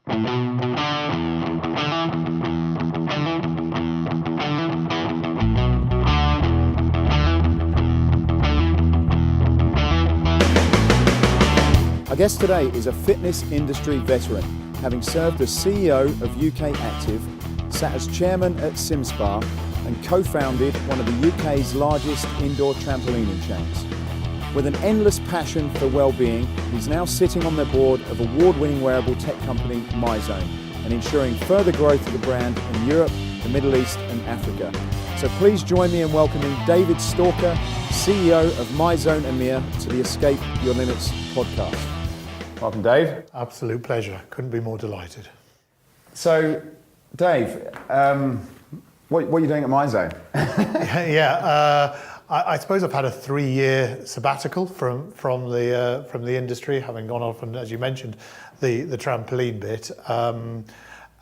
Our guest today is a fitness industry veteran, having served as CEO of UK Active, sat as chairman at SimSpa, and co-founded one of the UK's largest indoor trampolining chains. With an endless passion for well-being, he's now sitting on the board of award-winning wearable tech company Myzone and ensuring further growth of the brand in Europe, the Middle East and Africa. So please join me in welcoming David Stalker, CEO of Myzone EMEA, to the Escape Your Limits podcast. Welcome, Dave. Absolute pleasure. Couldn't be more delighted. So, Dave, what are you doing at Myzone? I suppose I've had a 3-year sabbatical from the industry, having gone off and, as you mentioned, the trampoline bit.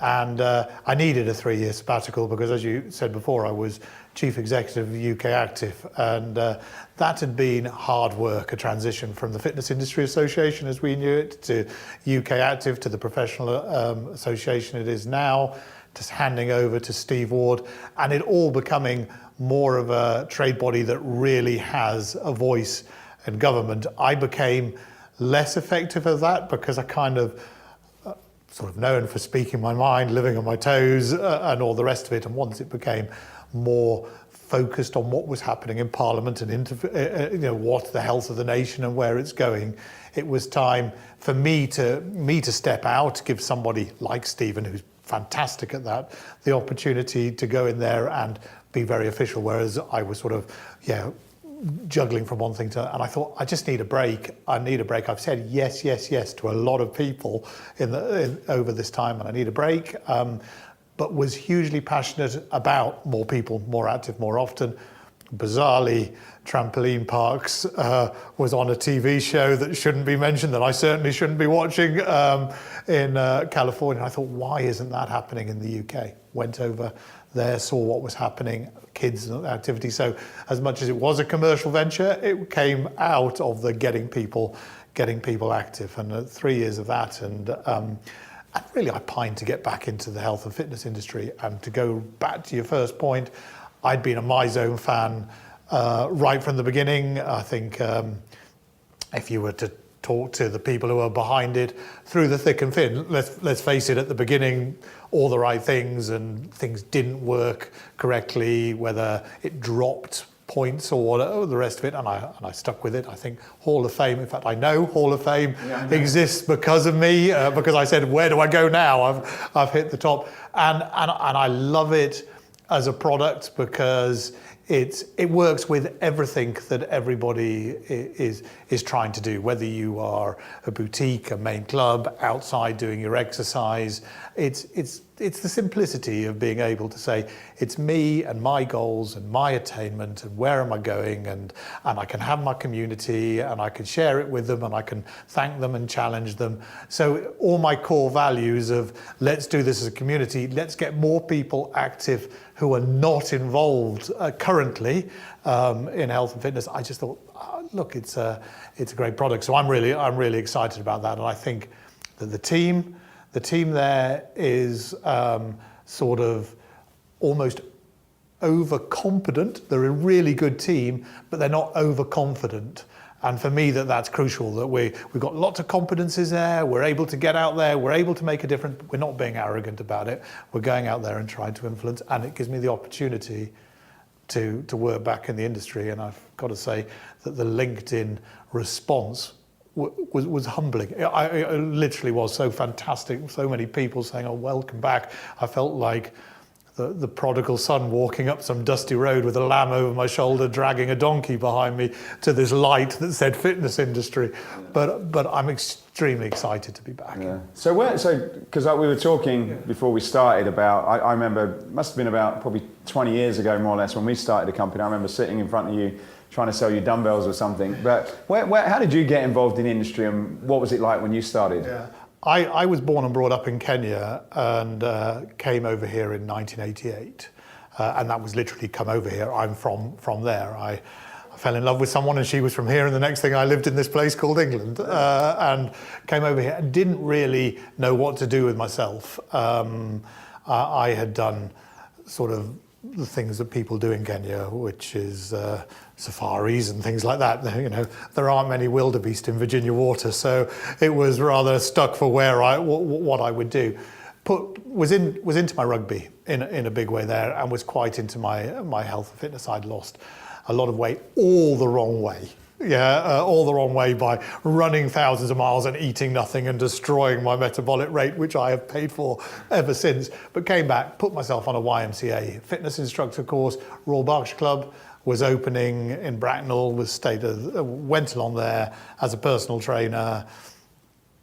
I needed a 3-year sabbatical because, as you said before, I was Chief Executive of UK Active, and that had been hard work, a transition from the Fitness Industry Association as we knew it to UK Active to the professional association it is now, just handing over to Steve Ward, and it all becoming more of a trade body that really has a voice in government. I became less effective at that because I kind of sort of known for speaking my mind, living on my toes, and all the rest of it. And once it became more focused on what was happening in Parliament and what's the health of the nation and where it's going, it was time for me to step out, give somebody like Stephen, who's fantastic at that, the opportunity to go in there and be very official. Whereas I was sort of, juggling from one thing to, and I thought, I just need a break. I need a break. I've said yes to a lot of people over this time, and I need a break. But was hugely passionate about more people, more active, more often. Bizarrely, trampoline parks was on a TV show that shouldn't be mentioned, that I certainly shouldn't be watching in California. I thought, why isn't that happening in the UK? Went over there, saw what was happening, kids activity. So as much as it was a commercial venture, it came out of the getting people active, and 3 years of that. And really, I pined to get back into the health and fitness industry. And to go back to your first point, I'd been a Myzone fan right from the beginning. I think if you were to talk to the people who are behind it through the thick and thin, let's face it, at the beginning, all the right things and things didn't work correctly, whether it dropped points or whatever, the rest of it, and I stuck with it. I think Hall of Fame, in fact, I know Hall of Fame exists because of me, because I said, where do I go now? I've hit the top, and I love it as a product because it works with everything that everybody is trying to do, whether you are a boutique, a main club, outside doing your exercise. It's the simplicity of being able to say, it's me and my goals and my attainment and where am I going, and I can have my community and I can share it with them and I can thank them and challenge them. So all my core values of let's do this as a community, let's get more people active who are not involved currently in health and fitness. I just thought, look, it's a great product. So I'm really excited about that, and I think that the team there is sort of almost overconfident. They're a really good team, but they're not overconfident. And for me, that's crucial, that we've got lots of competencies there. We're able to get out there. We're able to make a difference. We're not being arrogant about it. We're going out there and trying to influence. And it gives me the opportunity to work back in the industry. And I've got to say that the LinkedIn response was humbling. It literally was so fantastic. So many people saying, oh, welcome back. I felt like the prodigal son walking up some dusty road with a lamb over my shoulder, dragging a donkey behind me to this light that said fitness industry. But I'm extremely excited to be back. Yeah. So because we were talking before we started about, I remember, it must have been about probably 20 years ago, more or less, when we started the company. I remember sitting in front of you trying to sell you dumbbells or something. But how did you get involved in the industry, and what was it like when you started? Yeah. I was born and brought up in Kenya and came over here in 1988. And that was literally come over here. I'm from there. I fell in love with someone, and she was from here, and the next thing I lived in this place called England, and came over here and didn't really know what to do with myself. I had done sort of the things that people do in Kenya, which is safaris and things like that. You know, there aren't many wildebeest in Virginia water, so it was rather stuck for what I would do. Was into my rugby in a big way there, and was quite into my health and fitness. I'd lost a lot of weight all the wrong way. All the wrong way by running thousands of miles and eating nothing and destroying my metabolic rate, which I have paid for ever since. But came back, put myself on a YMCA fitness instructor course. Royal Berkshire Club was opening in Bracknell, went along there as a personal trainer,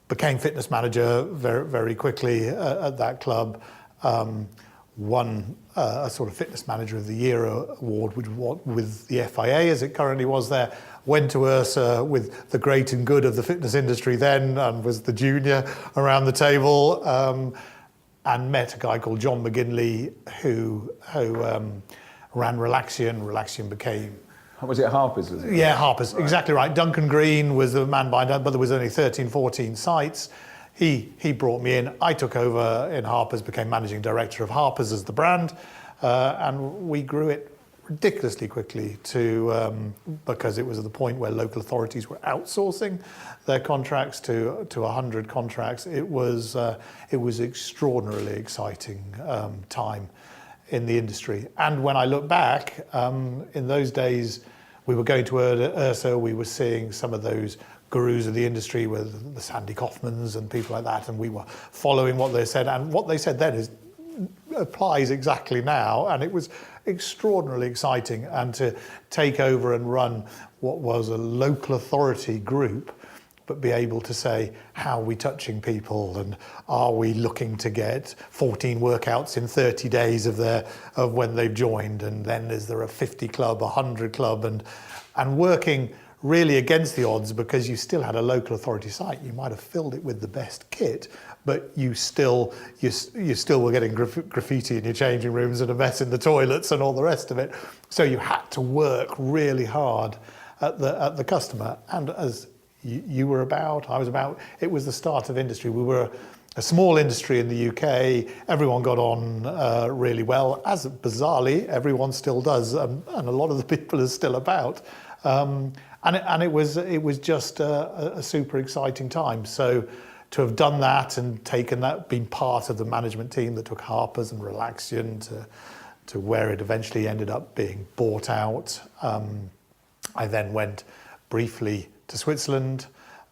became fitness manager very, very quickly at that club. Won a sort of Fitness Manager of the Year award with the FIA, as it currently was there. Went to URSA with the great and good of the fitness industry then, and was the junior around the table, and met a guy called John McGinley who ran Relaxion. Relaxion became... Was it Harper's? Was it? Yeah, Harper's, right. Exactly right. Duncan Green was the man behind that, but there was only 13, 14 sites. He brought me in. I took over in Harper's, became managing director of Harper's as the brand, and we grew it ridiculously quickly because it was at the point where local authorities were outsourcing their contracts to 100 contracts. It was extraordinarily exciting time in the industry. And when I look back, in those days, we were going to URSA, we were seeing some of those gurus of the industry with the Sandy Kaufmans and people like that, and we were following what they said, and what they said then applies exactly now, and it was extraordinarily exciting. And to take over and run what was a local authority group, but be able to say, how are we touching people, and are we looking to get 14 workouts in 30 days of when they've joined, and then is there a 50 club, 100 club, and working really against the odds, because you still had a local authority site. You might have filled it with the best kit, but you still were getting graffiti in your changing rooms and a mess in the toilets and all the rest of it. So you had to work really hard at the customer. And as you were about, I was about, it was the start of industry. We were a small industry in the UK. Everyone got on really well, as bizarrely everyone still does, and a lot of the people are still about. And it was just a super exciting time. So to have done that and taken that, been part of the management team that took Harper's and Relaxion to where it eventually ended up being bought out. I then went briefly to Switzerland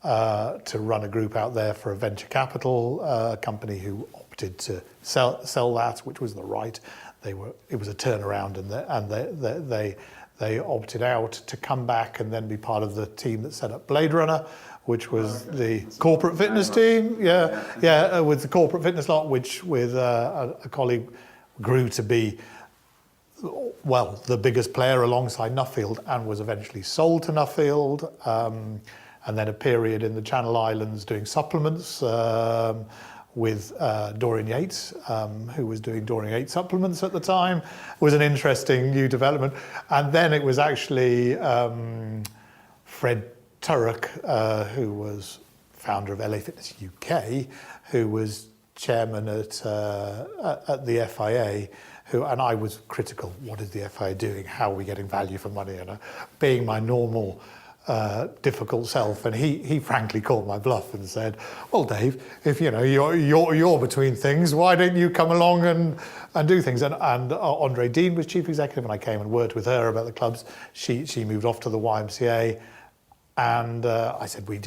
to run a group out there for a venture capital company who opted to sell that, which was the right. It was a turnaround, and they opted out to come back and then be part of the team that set up Blade Runner, which was the corporate fitness team. With the corporate fitness lot, which with a colleague grew to be, well, the biggest player alongside Nuffield, and was eventually sold to Nuffield. And then a period in the Channel Islands doing supplements with Dorian Yates, who was doing Dorian Yates supplements at the time. Was an interesting new development. And then it was actually Fred Turek, who was founder of LA Fitness UK, who was chairman at the FIA, and I was critical. What is the FIA doing? How are we getting value for money? And being my normal difficult self, and he frankly called my bluff and said, "Well, Dave, if you're between things, why don't you come along and do things?" And Andre Dean was chief executive, and I came and worked with her about the clubs. She moved off to the YMCA, and I said, we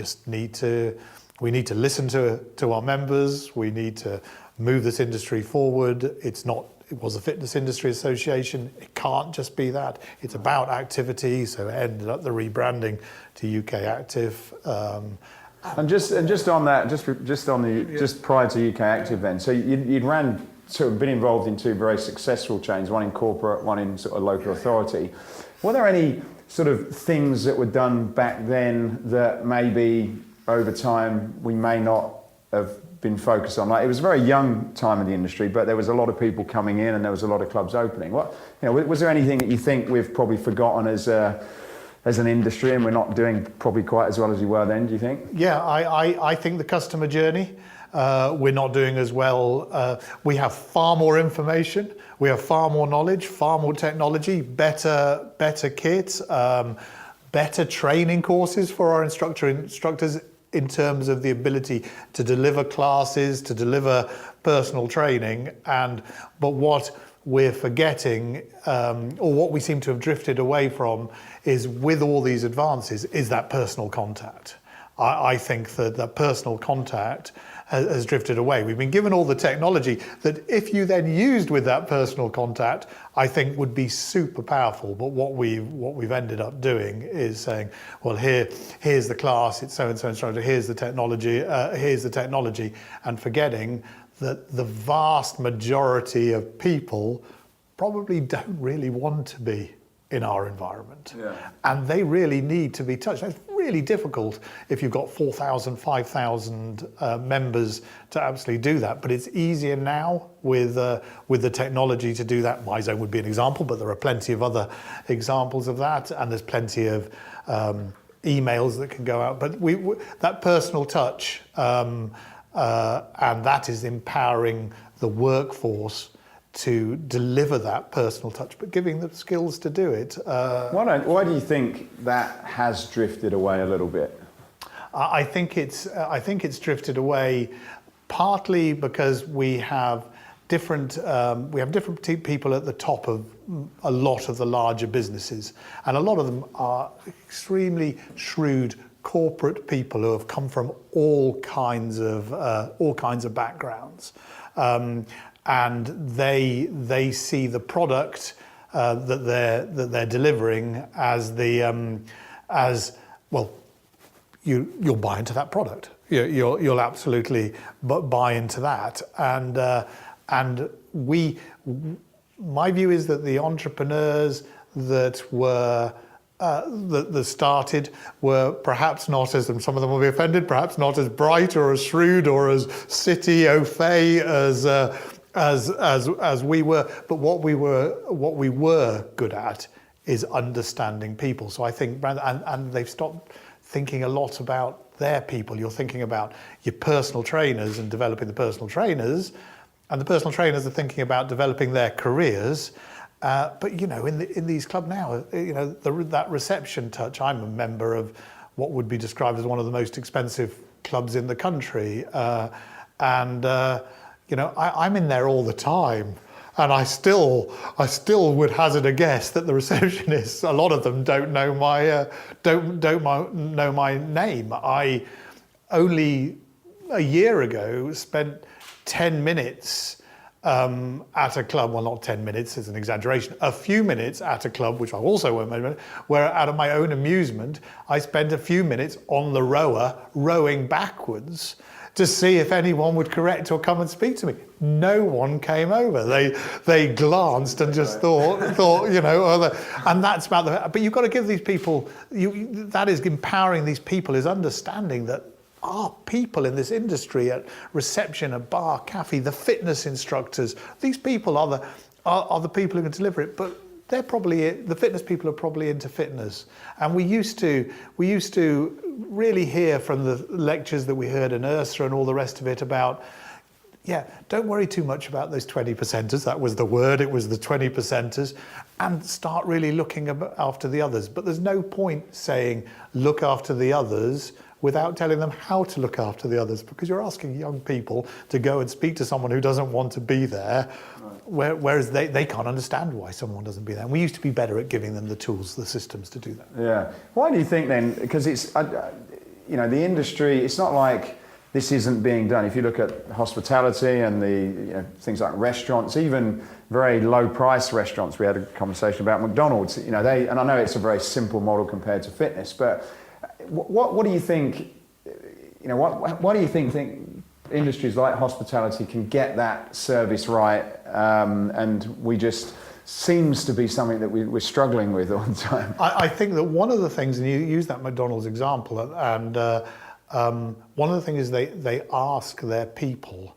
need to listen to our members. We need to move this industry forward. It was a fitness industry association. It can't just be that. It's about activity. So it ended up the rebranding to UK Active. And just on that, just prior to UK Active, then. So you'd ran, sort of been involved in two very successful chains, one in corporate, one in sort of local authority. Were there any sort of things that were done back then that maybe over time we may not have been focused on? Like, it was a very young time in the industry, but there was a lot of people coming in and there was a lot of clubs opening. Was there anything that you think we've probably forgotten as as an industry, and we're not doing probably quite as well as we were then, do you think? Yeah, I think the customer journey, we're not doing as well. We have far more information, we have far more knowledge, far more technology, better kits, better training courses for our instructors in terms of the ability to deliver classes, to deliver personal training. But what we're forgetting, or what we seem to have drifted away from, is with all these advances, is that personal contact. I think that personal contact has drifted away. We've been given all the technology that if you then used with that personal contact, I think would be super powerful. But what we've ended up doing is saying, well, here's the class, it's so-and-so instructor, here's the technology, and forgetting that the vast majority of people probably don't really want to be in our environment. Yeah. And they really need to be touched. It's really difficult if you've got 4,000, 5,000 members to absolutely do that. But it's easier now with the technology to do that. Myzone would be an example, but there are plenty of other examples of that. And there's plenty of emails that can go out. But that personal touch, and that is empowering the workforce to deliver that personal touch, but giving them skills to do it. Why do you think that has drifted away a little bit? I think it's drifted away partly because we have different people at the top of a lot of the larger businesses, and a lot of them are extremely shrewd corporate people who have come from all kinds of backgrounds. And they see the product that they're delivering as well. You'll buy into that product. You'll absolutely buy into that. And my view is that the entrepreneurs that were that started were perhaps not as, and some of them will be offended, perhaps not as bright or as shrewd or as city au fait as we were, but what we were good at is understanding people. So I think, and they've stopped thinking a lot about their people. You're thinking about your personal trainers and developing the personal trainers, and the personal trainers are thinking about developing their careers. But in these clubs now, that reception touch. I'm a member of what would be described as one of the most expensive clubs in the country, I'm in there all the time, and I still would hazard a guess that the receptionists, a lot of them don't know my name. I only a year ago spent 10 minutes at a club. Well, not 10 minutes is an exaggeration. A few minutes at a club, which I also won't mention, where out of my own amusement, I spent a few minutes on the rower rowing backwards to see if anyone would correct or come and speak to me. No one came over. They glanced and just thought, and that's about but you've got to give these people, that is empowering these people, is understanding that our people in this industry, at reception, at bar, cafe, the fitness instructors, these people are the people who can deliver it, but they're probably, the fitness people are probably into fitness. And we used to really hear from the lectures that we heard in Ursa and all the rest of it about, don't worry too much about those 20%ers. That was the word, it was the 20%ers, and start really looking after the others. But there's no point saying look after the others without telling them how to look after the others, because you're asking young people to go and speak to someone who doesn't want to be there, whereas they can't understand why someone doesn't be there. And we used to be better at giving them the tools, the systems to do that. Yeah. Why do you think then, because it's, the industry, it's not like this isn't being done. If you look at hospitality and the things like restaurants, even very low price restaurants, we had a conversation about McDonald's, and I know it's a very simple model compared to fitness, but what do you think, why do you think industries like hospitality can get that service right, and we just seems to be something that we're struggling with all the time? I think that one of the things, and you use that McDonald's example, and one of the things is they ask their people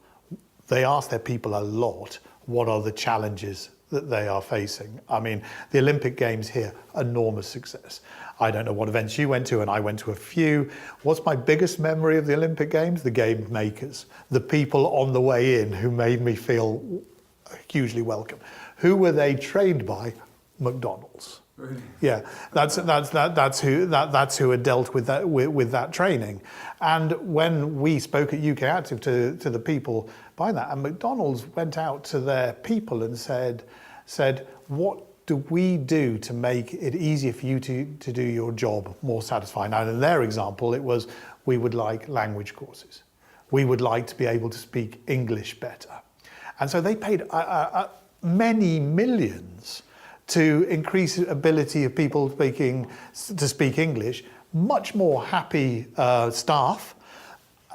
a lot, what are the challenges that they are facing. I mean, the Olympic Games here, enormous success. I don't know what events you went to, and I went to a few. What's my biggest memory of the Olympic Games? The game makers, the people on the way in who made me feel hugely welcome. Who were they trained by? McDonald's. Really? Yeah, that's who had dealt with that training. And when we spoke at UK Active to the people behind that, and McDonald's went out to their people and said, what do we do to make it easier for you to do your job more satisfying? Now, in their example, it was, we would like language courses. We would like to be able to speak English better. And so they paid many millions to increase the ability of people to speak English, much more happy staff.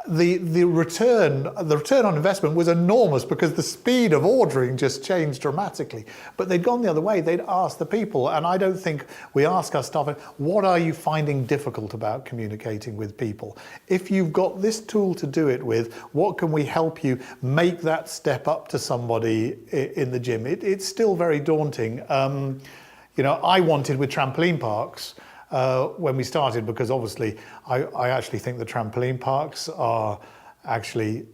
The return on investment was enormous because the speed of ordering just changed dramatically. But they'd gone the other way. They'd asked the people, and I don't think we ask our staff, what are you finding difficult about communicating with people? If you've got this tool to do it with, what can we help you make that step up to somebody in the gym? It's still very daunting. I wanted with trampoline parks, when we started, because obviously I actually think the trampoline parks are actually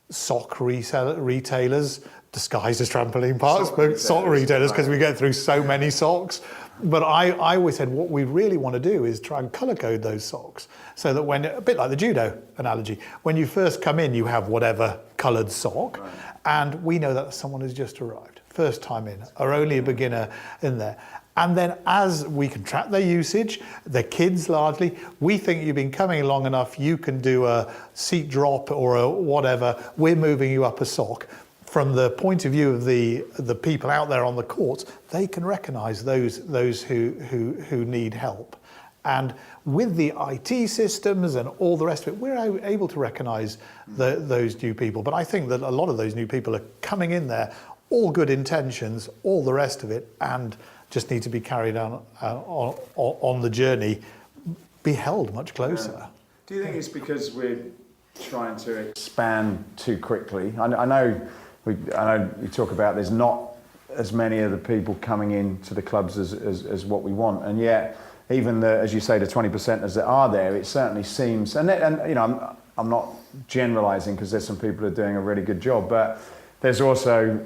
sock retailers disguised as trampoline parks, but sock retailers, because we get through so many socks. But I always said what we really want to do is try and colour code those socks so that when, a bit like the judo analogy, when you first come in you have whatever coloured sock, right, and we know that someone has just arrived, first time in, or only a beginner in there. And then as we can track their usage, the kids largely, we think you've been coming long enough, you can do a seat drop or a whatever, we're moving you up a sock. From the point of view of the people out there on the courts, they can recognise those who need help. And with the IT systems and all the rest of it, we're able to recognise those new people. But I think that a lot of those new people are coming in there, all good intentions, all the rest of it, and just need to be carried on the journey, be held much closer. Yeah. Do you think it's because we're trying to expand too quickly? I know you talk about there's not as many of the people coming into the clubs as what we want, and yet even as you say, the 20% that are there, it certainly seems, and I'm not generalising because there's some people who are doing a really good job, but there's also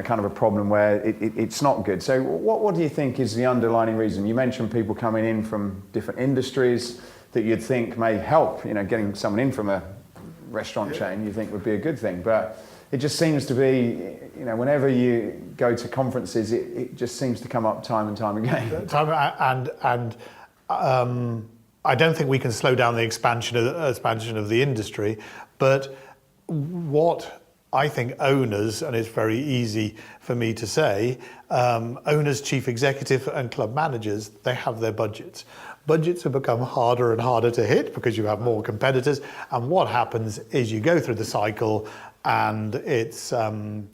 kind of a problem where it's not good. So what do you think is the underlying reason? You mentioned people coming in from different industries that you'd think may help, getting someone in from a restaurant chain you think would be a good thing, but it just seems to be, whenever you go to conferences, it just seems to come up time and time again. I don't think we can slow down the expansion of the industry, but what I think owners, and it's very easy for me to say, owners, chief executive and club managers, they have their budgets. Budgets have become harder and harder to hit because you have more competitors. And what happens is you go through the cycle and it's the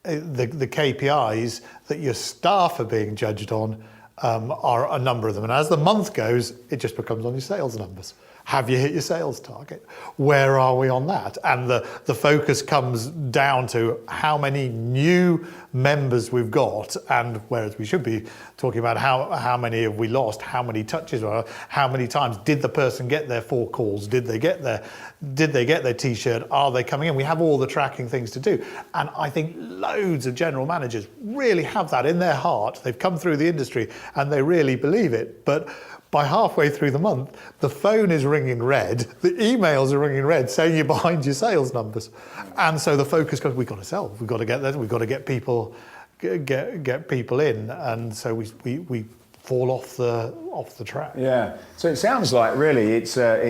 KPIs that your staff are being judged on are a number of them. And as the month goes, it just becomes on your sales numbers. Have you hit your sales target? Where are we on that? And the focus comes down to how many new members we've got, and whereas we should be talking about how many have we lost, how many touches, or how many times did the person get their 4 calls? Did they get their T-shirt? Are they coming in? We have all the tracking things to do. And I think loads of general managers really have that in their heart. They've come through the industry and they really believe it. But by halfway through the month, the phone is ringing red, the emails are ringing red saying you're behind your sales numbers. And so the focus goes, we've got to sell, we've got to get there, we've got to get people in. And so we fall off the track. Yeah. So it sounds like really the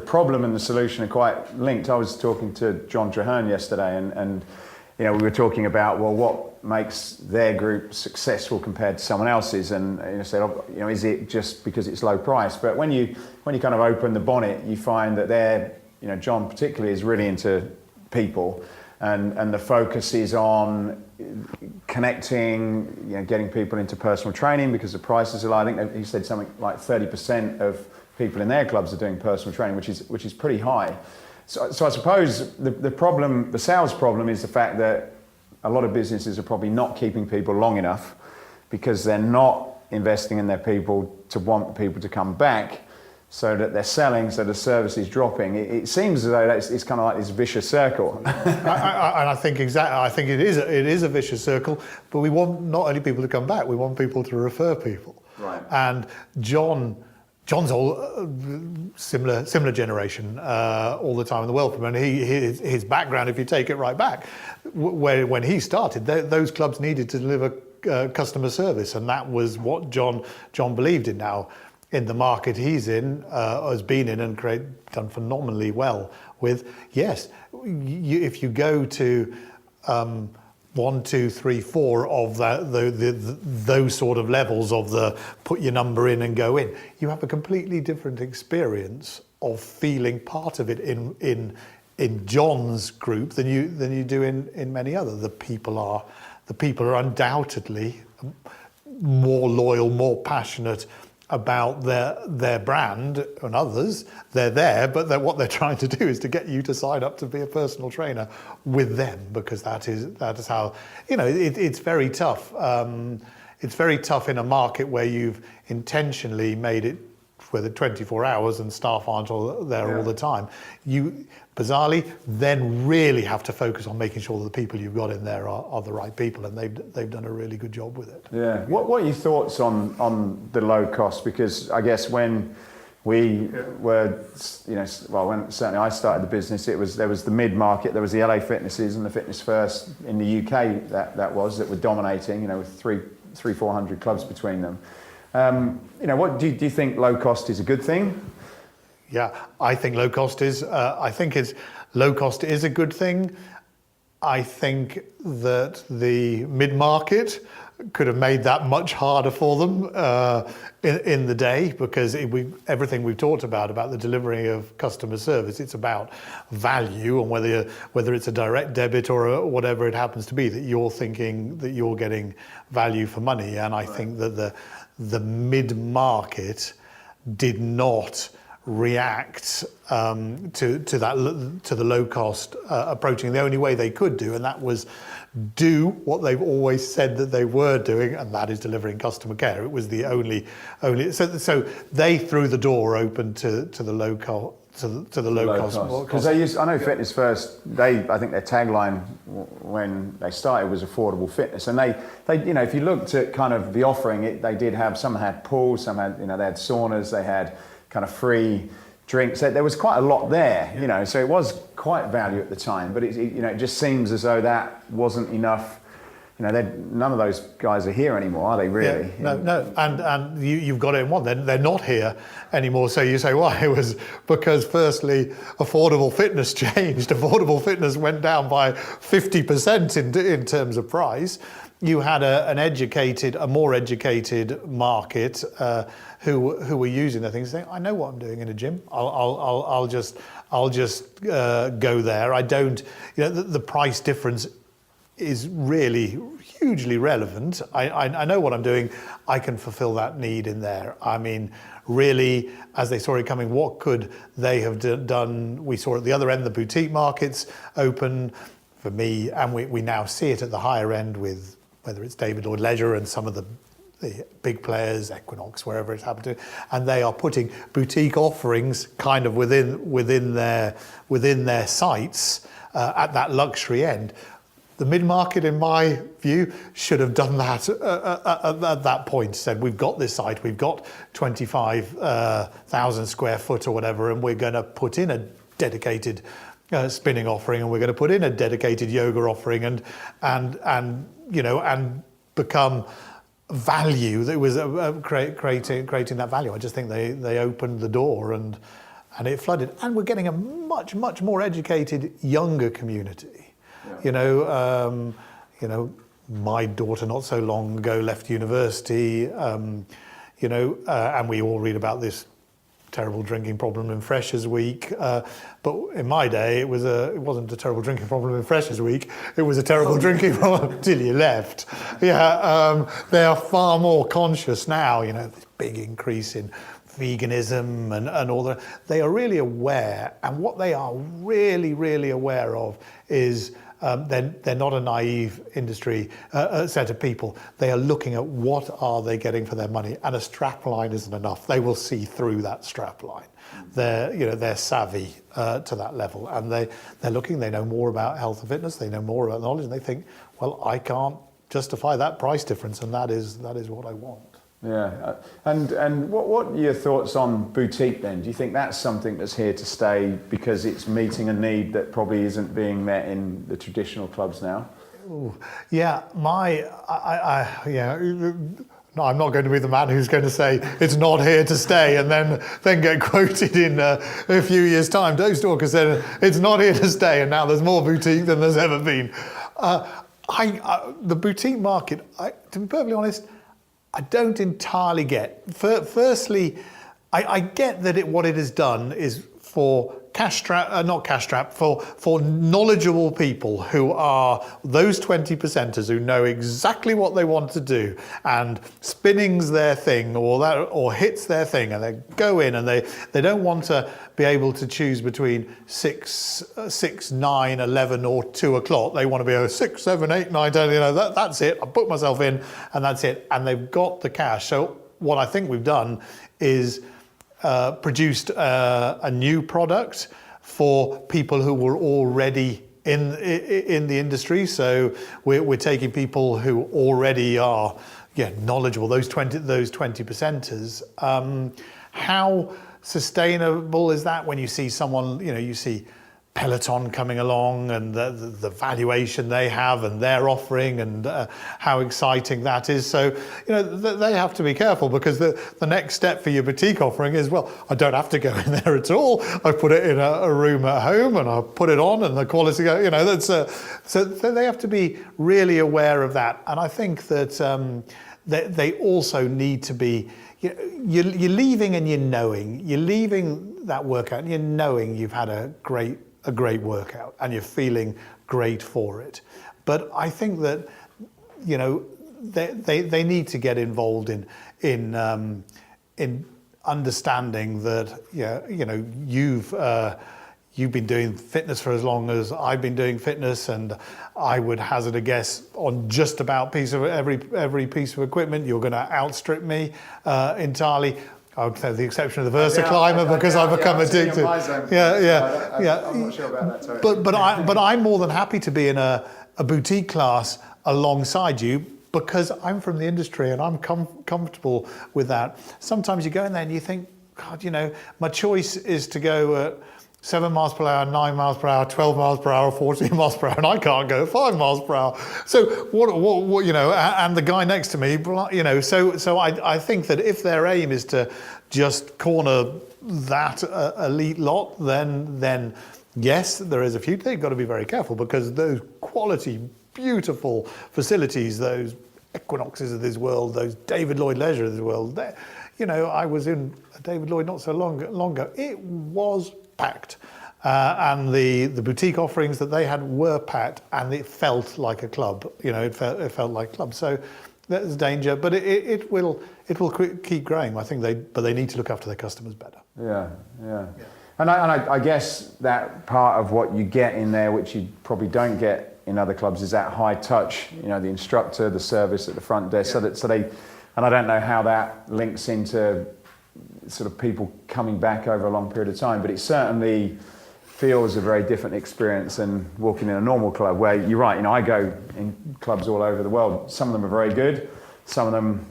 problem and the solution are quite linked. I was talking to John Traherne yesterday and we were talking about, well, what makes their group successful compared to someone else's, and said, is it just because it's low price? But when you kind of open the bonnet, you find that John particularly is really into people, and the focus is on connecting, getting people into personal training because the prices are low. I think he said something like 30% of people in their clubs are doing personal training, which is pretty high. So I suppose the sales problem is the fact that a lot of businesses are probably not keeping people long enough because they're not investing in their people to want people to come back, so that they're selling, so the service is dropping. It seems as though it's kind of like this vicious circle. I think exactly. I think it is a vicious circle. But we want not only people to come back, we want people to refer people. Right. And John's all similar generation all the time in the world. I mean, his background, if you take it right back, when he started, those clubs needed to deliver customer service, and that was what John believed in. Now, in the market he's in, has been in, and done phenomenally well with. Yes, if you go to 1, 2, 3, 4 of those sort of levels of the put your number in and go in, you have a completely different experience of feeling part of it in John's group than you do in many other. The people are undoubtedly more loyal, more passionate about their brand and others. They're there, but what they're trying to do is to get you to sign up to be a personal trainer with them, because that is how, it's very tough. It's very tough in a market where you've intentionally made it whether 24 hours and staff aren't there all the time. You bizarrely then really have to focus on making sure that the people you've got in there are the right people, and they've done a really good job with it. Yeah. What are your thoughts on the low cost? Because I guess when we were, when certainly I started the business, there was the mid-market, there was the LA Fitnesses and the Fitness First in the UK that were dominating, with 300-400 clubs between them. What do you think low cost is a good thing? Yeah, I think low cost is a good thing. I think that the mid-market could have made that much harder for them in the day, because everything we've talked about the delivery of customer service, it's about value, and whether it's a direct debit or whatever it happens to be, that you're thinking that you're getting value for money. And I think that the mid-market did not react to the low cost approaching the only way they could do, and that was do what they've always said that they were doing, and that is delivering customer care. It was the only so they threw the door open to the low cost. To the low cost. Because I know Fitness First, I think their tagline when they started was affordable fitness, and they if you looked at kind of the offering, they did have, some had pools, some had, they had saunas, they had kind of free drinks. There was quite a lot there, so it was quite value at the time, but it just seems as though that wasn't enough. None of those guys are here anymore, are they, really? Yeah, no, and you've got it in one. They're not here anymore. So you say, why? It was because, firstly, affordable fitness changed. Affordable fitness went down by 50% in terms of price. You had a more educated market who were using the things, saying, I know what I'm doing in a gym. I'll just go there. I don't. The price difference is really hugely relevant. I know what I'm doing. I can fulfill that need in there. I mean, really, as they saw it coming, what could they have done? We saw at the other end the boutique markets open for me, and we now see it at the higher end with whether it's David Lloyd Leisure and some of the big players, Equinox, wherever it's happened to, and they are putting boutique offerings kind of within their sites at that luxury end. The mid-market, in my view, should have done that at that point. Said, we've got this site, we've got 25,000 square foot or whatever, and we're going to put in a dedicated spinning offering, and we're going to put in a dedicated yoga offering, and become value that was creating that value. I just think they opened the door and it flooded, and we're getting a much more educated younger community. My daughter not so long ago left university, and we all read about this terrible drinking problem in Freshers Week. But in my day, it wasn't a terrible drinking problem in Freshers Week. It was a terrible drinking problem until you left. Yeah, they are far more conscious now. This big increase in veganism and all that. They are really aware, and what they are really, really aware of is they're not a naive industry set of people. They are looking at what are they getting for their money, and a strap line isn't enough. They will see through that strap line. They're savvy to that level, and they're looking. They know more about health and fitness. They know more about knowledge, and they think, well, I can't justify that price difference, and that is what I want. Yeah, and what are your thoughts on boutique then? Do you think that's something that's here to stay because it's meeting a need that probably isn't being met in the traditional clubs now? Ooh, yeah, no, I'm not going to be the man who's going to say it's not here to stay and then get quoted in a few years' time. Dave Stalker said it's not here to stay, and now there's more boutique than there's ever been. The boutique market, to be perfectly honest, I don't entirely get. Firstly, I get that what it has done is for for knowledgeable people who are those 20%ers who know exactly what they want to do, and spinning's their thing, or hit's their thing, and they go in and they don't want to be able to choose between 6, 9, 11 or 2 o'clock. They want to be 6, 7, 8, 9, 10, that's it. I put myself in and that's it. And they've got the cash. So what I think we've done is produced a new product for people who were already in the industry. So we're taking people who already are knowledgeable, those 20%ers. How sustainable is that when you see someone, you see Peloton coming along and the valuation they have and their offering, and how exciting that is. So, they have to be careful, because the next step for your boutique offering is, well, I don't have to go in there at all. I put it in a room at home and I put it on, and the quality, so they have to be really aware of that. And I think that they also need to be, you're leaving and you're leaving that workout and you're knowing you've had a great workout and you're feeling great for it. But I think that they need to get involved in understanding that you've been doing fitness for as long as I've been doing fitness, and I would hazard a guess on just about every piece of equipment you're going to outstrip me entirely. I would say the exception of the Versa Climber, because I've become addicted. I'm not sure about that. But I'm more than happy to be in a boutique class alongside you, because I'm from the industry and I'm comfortable with that. Sometimes you go in there and you think, God, my choice is to go at 7 miles per hour, 9 miles per hour, 12 miles per hour, 14 miles per hour, and I can't go 5 miles per hour. So what and the guy next to me, so I think that if their aim is to just corner that elite lot, then yes, there is a few. They've got to be very careful, because those quality, beautiful facilities, those Equinoxes of this world, those David Lloyd Leisure of this world, I was in David Lloyd not so long ago. It was packed, and the boutique offerings that they had were packed, and it felt like a club. It felt like a club. So there's danger, but it will keep growing. I think they need to look after their customers better. Yeah. And I guess that part of what you get in there, which you probably don't get in other clubs, is that high touch. The instructor, the service at the front desk, so they, and I don't know how that links into sort of people coming back over a long period of time, but it certainly feels a very different experience than walking in a normal club, where you're right, I go in clubs all over the world. Some of them are very good, some of them,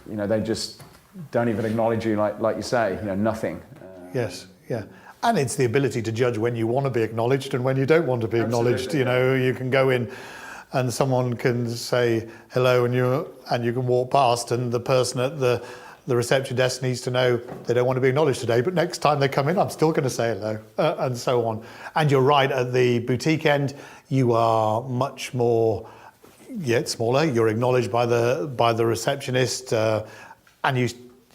they just don't even acknowledge you, like you say, nothing. Yes, yeah. And it's the ability to judge when you want to be acknowledged and when you don't want to be acknowledged. You can go in and someone can say hello, and you can walk past, and the person at the reception desk needs to know they don't want to be acknowledged today, but next time they come in, I'm still going to say hello, and so on. And you're right, at the boutique end, you are much more, it's smaller. You're acknowledged by the receptionist, and you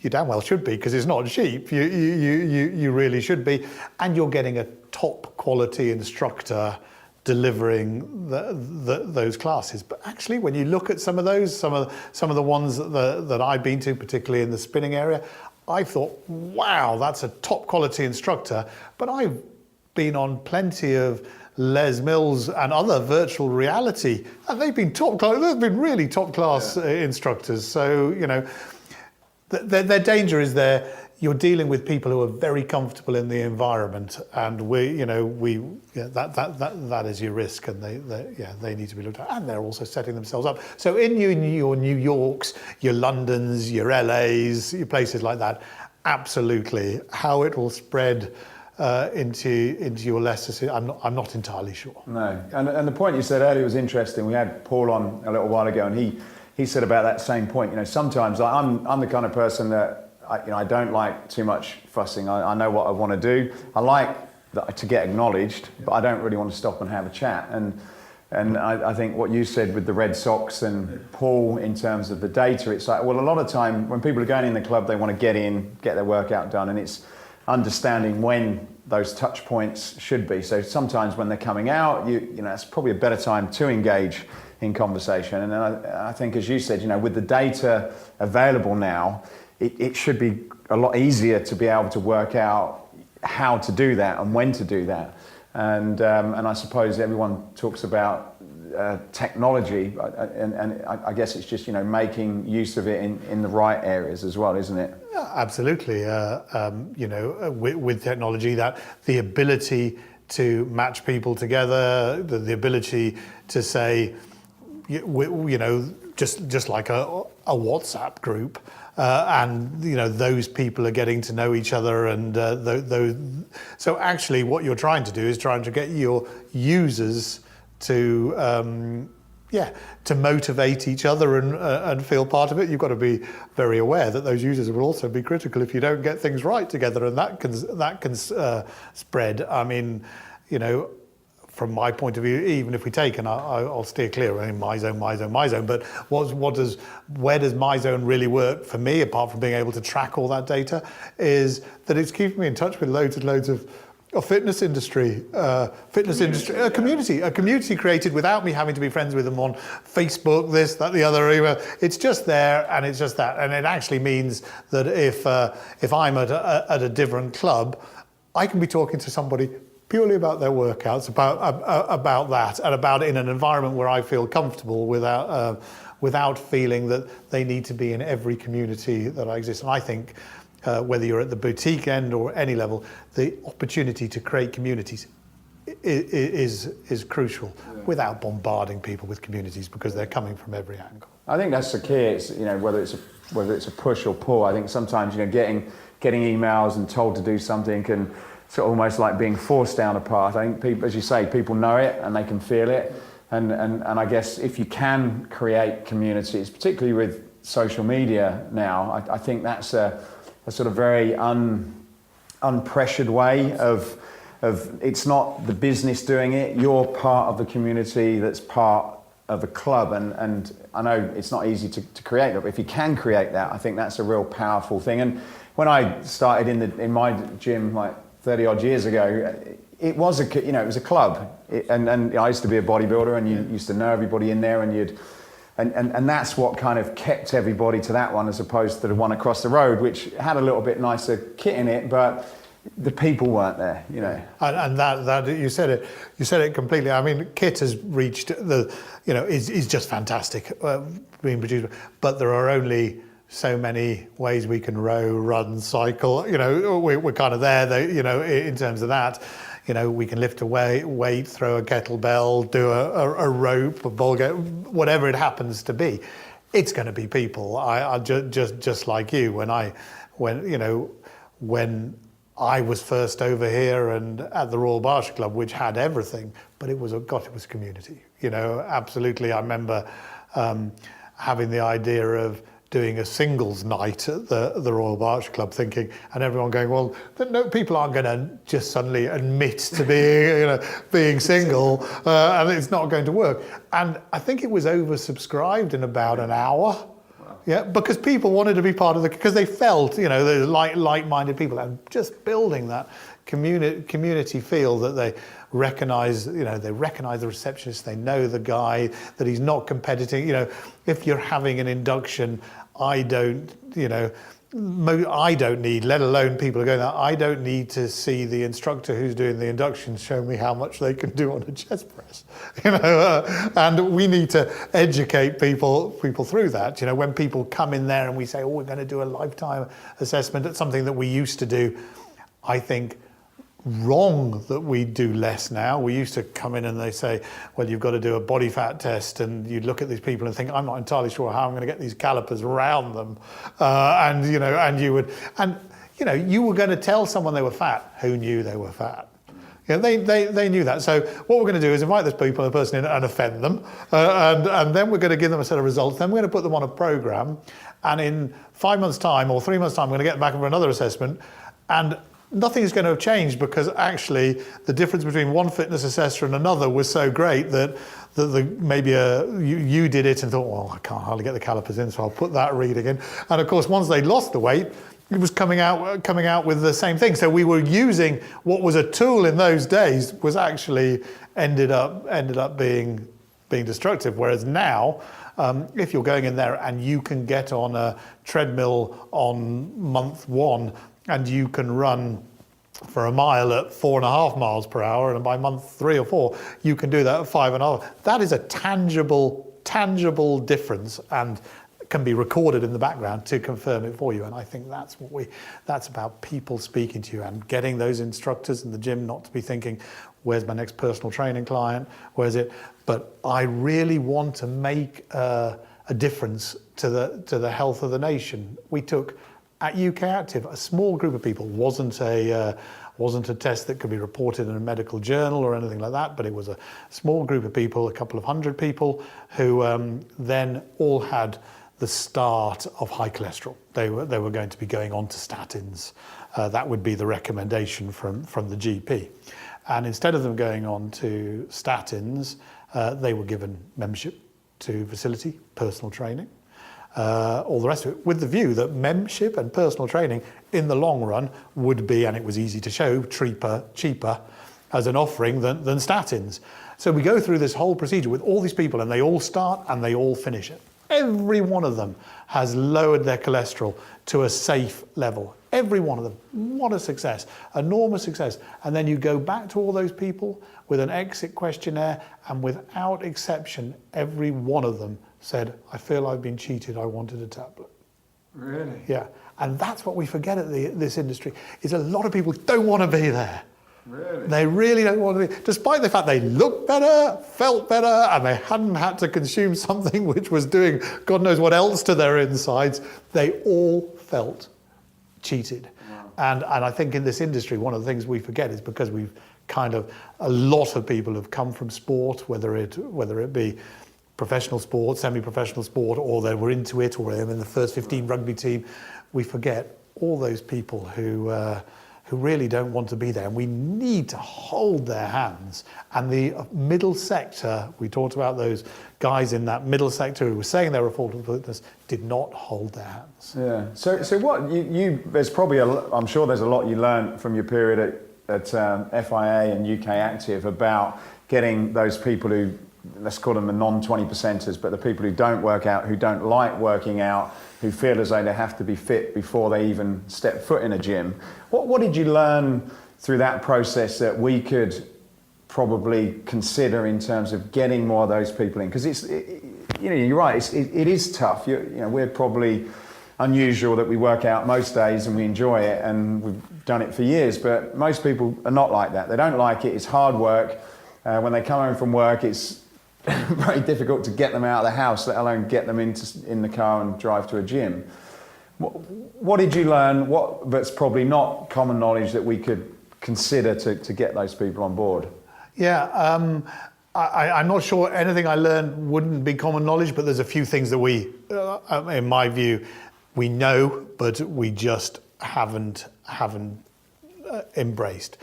damn well should be, because it's not cheap. You really should be, and you're getting a top quality instructor delivering those classes. But actually, when you look at some of the ones that I've been to, particularly in the spinning area, I thought, wow, that's a top quality instructor. But I've been on plenty of Les Mills and other virtual reality, and they've been they've been really top class instructors. So, you know, their danger is there. You're dealing with people who are very comfortable in the environment, and that is your risk, and they need to be looked at, and they're also setting themselves up. So in your New Yorks, your Londons, your LAs, your places like that, absolutely. How it will spread into your Leicester, I'm not entirely sure. No, and the point you said earlier was interesting. We had Paul on a little while ago, and he said about that same point. You know, sometimes I'm the kind of person that I don't like too much fussing. I know what I want to do. I like to get acknowledged, but I don't really want to stop and have a chat. And I think what you said with the Red Sox and Paul in terms of the data, it's like, well, a lot of time when people are going in the club, they want to get in, get their workout done, and it's understanding when those touch points should be. So sometimes when they're coming out, you know, it's probably a better time to engage in conversation. And I think, as you said, you know, with the data available now, it should be a lot easier to be able to work out how to do that and when to do that. And I suppose everyone talks about technology, and I guess it's just, you know, making use of it in the right areas as well, isn't it? Yeah, absolutely. You know, with technology, that the ability to match people together, the ability to say, you know, just like a WhatsApp group, and you know, those people are getting to know each other, and those. So actually, what you're trying to do is trying to get your users to to motivate each other and feel part of it. You've got to be very aware that those users will also be critical if you don't get things right together, and that can spread. I mean, you know, from my point of view, even if we take, and I'll steer clear, I mean, Myzone, but where does Myzone really work for me, apart from being able to track all that data, is that it's keeping me in touch with loads and loads of fitness industry, a community created without me having to be friends with them on Facebook, this, that, the other. It's just there, and it's just that, and it actually means that if I'm at a different club, I can be talking to somebody purely about their workouts, about that, and about it in an environment where I feel comfortable without feeling that they need to be in every community that I exist. And I think whether you're at the boutique end or any level, the opportunity to create communities is crucial, without bombarding people with communities, because they're coming from every angle. I think that's the key. It's, you know, whether it's a push or pull. I think sometimes, you know, getting emails and told to do something can sort of almost like being forced down a path. I think people, as you say, people know it and they can feel it. And I guess if you can create communities, particularly with social media now, I think that's a sort of very unpressured way of it's not the business doing it. You're part of the community that's part of a club, and I know it's not easy to create that, but if you can create that, I think that's a real powerful thing. And when I started in my gym like 30 odd years ago, it was a club, and I used to be a bodybuilder, and you used to know everybody in there, and that's what kind of kept everybody to that one, as opposed to the one across the road, which had a little bit nicer kit in it, but the people weren't there, you know. And that you said it completely. I mean, kit has reached is just fantastic being produced, but there are only so many ways we can row, run, cycle. You know, we're kind of there, you know, in terms of that. You know, we can lift a weight, throw a kettlebell, do a rope, a ball game, whatever it happens to be. It's going to be people. I just like you. When I was first over here and at the Royal Berkshire Club, which had everything, but it was community. You know, absolutely. I remember having the idea of doing a singles night at the Royal Berkshire Club, thinking, and everyone going, well, no, people aren't going to just suddenly admit to being single, and it's not going to work. And I think it was oversubscribed in about an hour. Wow. Yeah, because people wanted to be part of because they felt, you know, they're like-minded people, and just building that community feel that they recognise the receptionist, they know the guy, that he's not competitive. You know, if you're having an induction, I don't, you know, I don't need, let alone people are going there, I don't need to see the instructor who's doing the induction show me how much they can do on a chest press. And we need to educate people through that. When people come in there and we say, oh, we're going to do a lifetime assessment, it's something that we used to do, I think, wrong that we do less now. We used to come in and they say, well, you've got to do a body fat test, and you'd look at these people and think, I'm not entirely sure how I'm going to get these calipers around them. You were going to tell someone they were fat who knew they were fat. They knew that. So what we're going to do is invite this person in and offend them, and then we're going to give them a set of results. Then we're going to put them on a program, and in 5 months' time or 3 months' time, we're going to get them back for another assessment, and nothing is going to have changed, because actually the difference between one fitness assessor and another was so great that maybe you did it and thought, well, I can't hardly get the calipers in, so I'll put that reading in. And of course, once they lost the weight, it was coming out with the same thing. So we were using what was a tool in those days was actually ended up being destructive. Whereas now, if you're going in there and you can get on a treadmill on month 1 and you can run for a mile at 4.5 miles per hour, and by month 3 or 4, you can do that at 5.5. That is a tangible difference, and can be recorded in the background to confirm it for you. And I think that's about people speaking to you and getting those instructors in the gym not to be thinking, where's my next personal training client? Where's it? But I really want to make a difference to the health of the nation. We took, at UK Active, a small group of people. Wasn't a test that could be reported in a medical journal or anything like that, but it was a small group of people, a couple of hundred people, who then all had the start of high cholesterol. They were going to be going on to statins. That would be the recommendation from the GP. And instead of them going on to statins, they were given membership to facility, personal training, all the rest of it, with the view that membership and personal training in the long run would be, and it was easy to show, cheaper as an offering than statins. So we go through this whole procedure with all these people, and they all start and they all finish it. Every one of them has lowered their cholesterol to a safe level. Every one of them. What a success. Enormous success. And then you go back to all those people with an exit questionnaire, and without exception, every one of them said, I feel I've been cheated, I wanted a tablet. Really? Yeah. And that's what we forget at this industry, is a lot of people don't want to be there. Really? They really don't want to be, despite the fact they looked better, felt better, and they hadn't had to consume something which was doing God knows what else to their insides, they all felt cheated. Wow. And I think in this industry, one of the things we forget is because we've a lot of people have come from sport, whether it be professional sport, semi-professional sport, or they were into it, or they were in the first 15 rugby team. We forget all those people who really don't want to be there, and we need to hold their hands. And the middle sector, we talked about those guys in that middle sector who were saying they were for fitness, did not hold their hands. Yeah. So what there's probably I'm sure there's a lot you learned from your period at FIA and UK Active about getting those people who, let's call them the non-20%ers, but the people who don't work out, who don't like working out, who feel as though they have to be fit before they even step foot in a gym. What did you learn through that process that we could probably consider in terms of getting more of those people in? Because you're right, it is tough. We're probably unusual that we work out most days and we enjoy it, and we've done it for years, but most people are not like that. They don't like it, it's hard work. When they come home from work, it's very difficult to get them out of the house, let alone get them in the car and drive to a gym. What did you learn? That's probably not common knowledge that we could consider to get those people on board? Yeah, I'm not sure anything I learned wouldn't be common knowledge, but there's a few things that we, in my view, we know, but we just haven't embraced.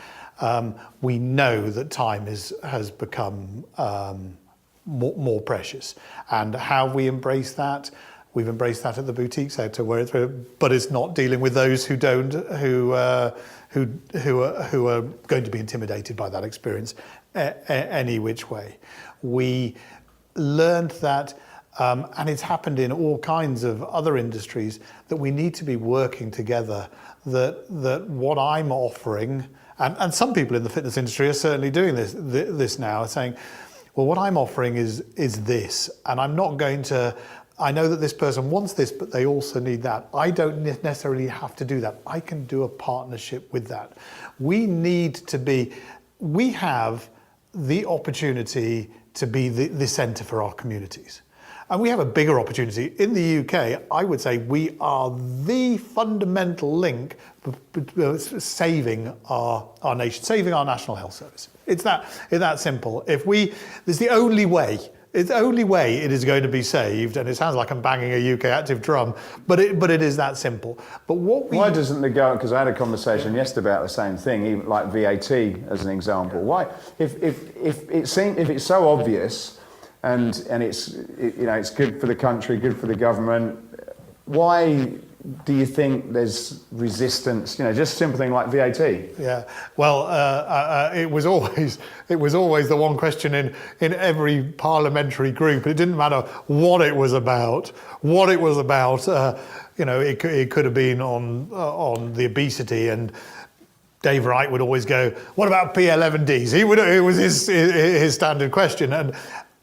We know that time has become more precious, and how we embrace that, we've embraced that at the boutique sector, but it's not dealing with those who don't, who are going to be intimidated by that experience any which way. We learned that And it's happened in all kinds of other industries, that we need to be working together, that what I'm offering, and some people in the fitness industry are certainly doing this now, saying, well, what I'm offering is this, and I'm not going to, I know that this person wants this, but they also need that. I don't necessarily have to do that. I can do a partnership with that. We have the opportunity to be the centre for our communities. And we have a bigger opportunity. In the UK, I would say we are the fundamental link saving our nation, saving our national health service. It's that simple. There's the only way. It's the only way it is going to be saved, and it sounds like I'm banging a UK active drum, but it is that simple. But why doesn't the government? Because I had a conversation yesterday about the same thing, even like VAT as an example. Why, if it's so obvious, and it's good for the country, good for the government, why do you think there's resistance? Just a simple thing like VAT. Yeah. Well, it was always the one question in every parliamentary group. It didn't matter what it was about. It could have been on the obesity, and Dave Wright would always go, "What about P11Ds?" It was his standard question,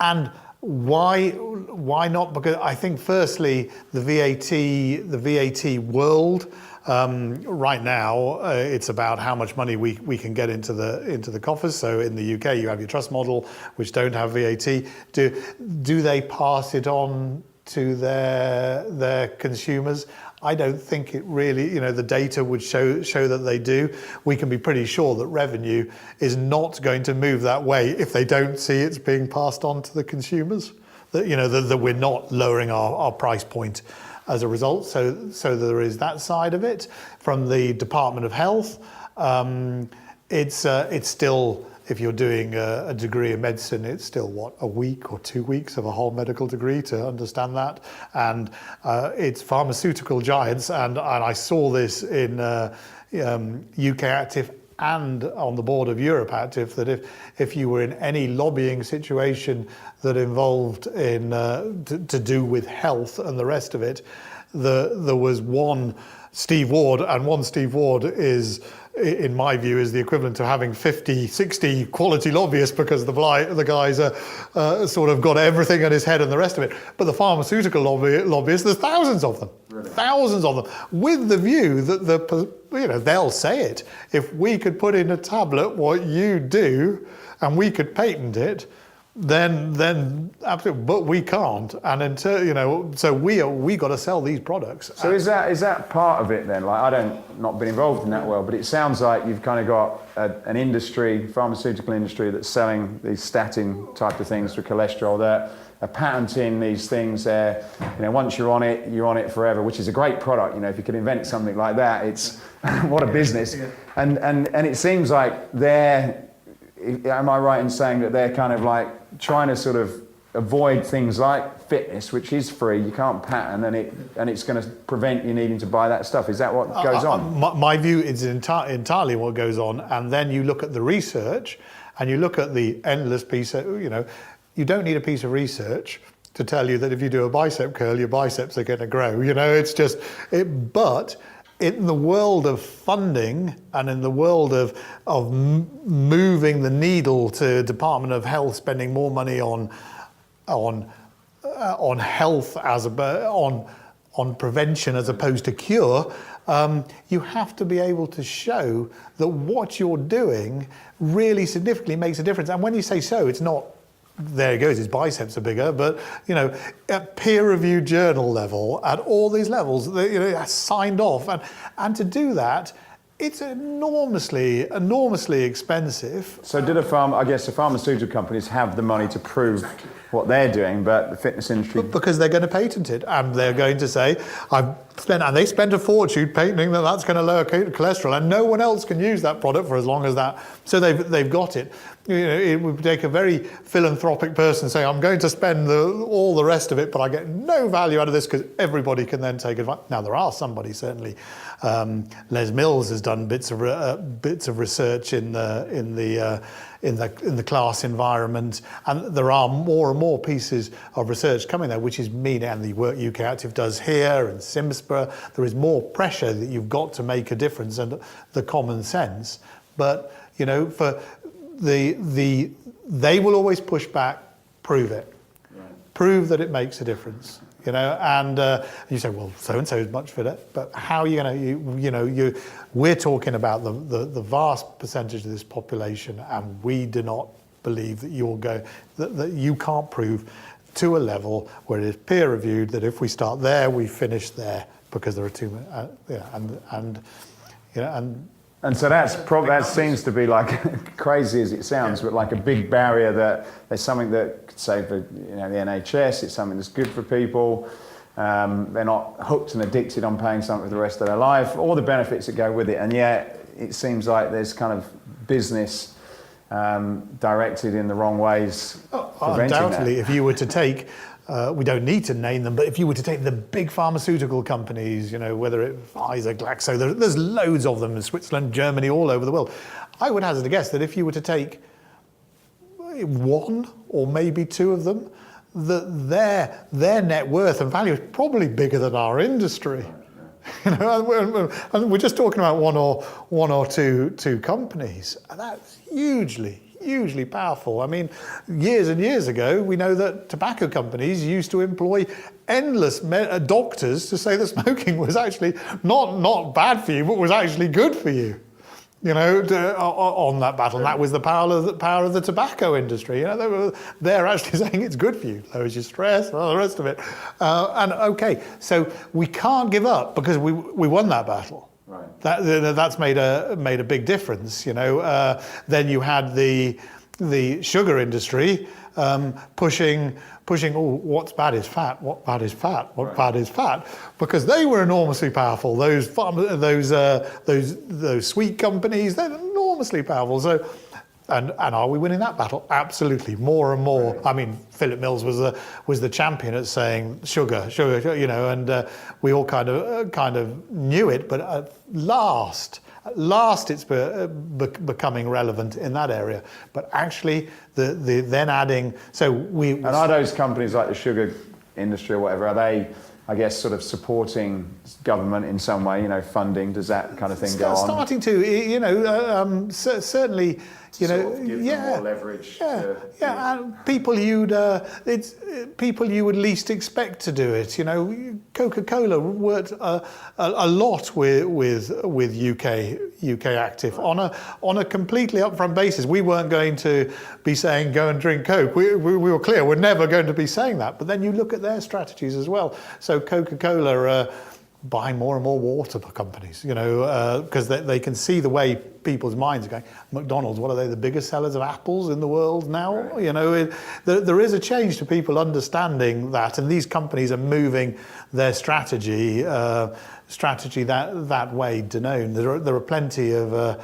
and why not? Because I think firstly the VAT world right now it's about how much money we can get into the coffers. So in the UK you have your trust model, which don't have VAT. Do they pass it on to their consumers? I don't think it really, the data would show that they do. We can be pretty sure that revenue is not going to move that way if they don't see it's being passed on to the consumers. That we're not lowering our price point as a result. So there is that side of it. From the Department of Health, it's still, if you're doing a degree in medicine, it's still, a week or 2 weeks of a whole medical degree to understand that. And it's pharmaceutical giants, and I saw this in UK Active and on the board of Europe Active, that if you were in any lobbying situation that involved in to do with health and the rest of it, there was one Steve Ward, and one Steve Ward is, in my view, is the equivalent to having 50, 60 quality lobbyists, because the guys are sort of got everything in his head and the rest of it. But the pharmaceutical lobbyists, there's thousands of them, really? Thousands of them, with the view that they'll say it. If we could put in a tablet what you do, and we could patent it, then absolutely, but we can't, and until so we got to sell these products. So is that part of it then? Like, I don't, not been involved in that well, but it sounds like you've kind of got an industry, pharmaceutical industry, that's selling these statin type of things for cholesterol. That are patenting these things. There, once you're on it forever, which is a great product. If you could invent something like that, it's what a business. And it seems like am I right in saying that they're kind of like trying to sort of avoid things like fitness, which is free, you can't patent, and it's going to prevent you needing to buy that stuff? Is that what goes on? My view is entirely what goes on, and then you look at the research, and you look at the endless piece of, you don't need a piece of research to tell you that if you do a bicep curl, your biceps are going to grow. It's just it. But in the world of funding, and in the world of moving the needle to Department of Health spending more money on health on prevention as opposed to cure, you have to be able to show that what you're doing really significantly makes a difference. And when you say so, it's not, there he goes, his biceps are bigger, but at peer-reviewed journal level, at all these levels, signed off, and to do that, it's enormously expensive. So I guess the pharmaceutical companies have the money to prove what they're doing, but the fitness industry... Because they're going to patent it, and they're going to say, they spent a fortune patenting that's going to lower cholesterol, and no one else can use that product for as long as that, so they've got it. It would take a very philanthropic person saying, I'm going to spend all the rest of it, but I get no value out of this because everybody can then take advantage. Now, there are somebody, certainly. Les Mills has done bits of research in the class environment, and there are more and more pieces of research coming there, which is mean, and the work UK Active does here and Simspa. There is more pressure that you've got to make a difference, and the common sense. But for they will always push back, prove it, prove that it makes a difference. And you say, well, so and so is much fitter, but how are you going to? We're talking about the vast percentage of this population, and we do not believe that that you can't prove to a level where it is peer reviewed that if we start there, we finish there, because there are too many, And so that seems to be, like, crazy as it sounds, but like a big barrier, that there's something that could say for the NHS, it's something that's good for people. They're not hooked and addicted on paying something for the rest of their life, all the benefits that go with it. And yet it seems like there's kind of business directed in the wrong ways. Undoubtedly, if you were to take, we don't need to name them, but if you were to take the big pharmaceutical companies, whether it's Pfizer, Glaxo, there's loads of them in Switzerland, Germany, all over the world. I would hazard a guess that if you were to take one or maybe two of them, that their net worth and value is probably bigger than our industry. And we're just talking about one or two companies, and that's hugely powerful. I mean, years and years ago, we know that tobacco companies used to employ endless doctors to say that smoking was actually not bad for you, but was actually good for you. On that battle, and that was the power of the tobacco industry. They're actually saying it's good for you, lowers your stress, all the rest of it. And okay, so we can't give up because we won that battle. Right. That's made a big difference. Then you had the sugar industry pushing. Oh, what's bad is fat. What bad is fat? What bad is fat? Because they were enormously powerful. Those sweet companies, they're enormously powerful. So, and are we winning that battle? Absolutely, more and more. Right. I mean, Philip Mills was the champion at saying sugar, and we all kind of knew it, but at last it's becoming relevant in that area. But actually, the then adding, so we... And are those companies like the sugar industry or whatever, are they, I guess, sort of supporting government in some way, funding? Does that kind of thing go on? Starting to, certainly... Sort of give them more leverage. And people people you would least expect to do it. Coca-Cola worked a lot with UK Active on a completely upfront basis. We weren't going to be saying go and drink Coke. We were clear we're never going to be saying that. But then you look at their strategies as well. So Coca-Cola buying more and more water companies, because they can see the way people's minds are going. McDonald's, what are they, the biggest sellers of apples in the world now? Right. There is a change to people understanding that, and these companies are moving their strategy that way. Danone. There are plenty of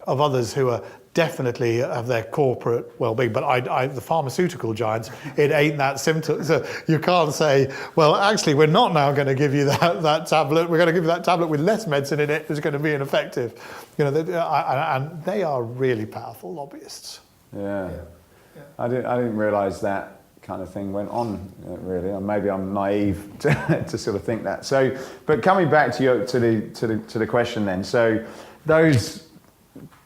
others who are definitely have their corporate well-being, but the pharmaceutical giants, it ain't that simple. So you can't say, well, actually, we're not now going to give you that tablet. We're going to give you that tablet with less medicine in it. It's going to be ineffective. And they are really powerful lobbyists. Yeah. I didn't realise that kind of thing went on, really. Or maybe I'm naive to sort of think that. So, but coming back to the question then. So those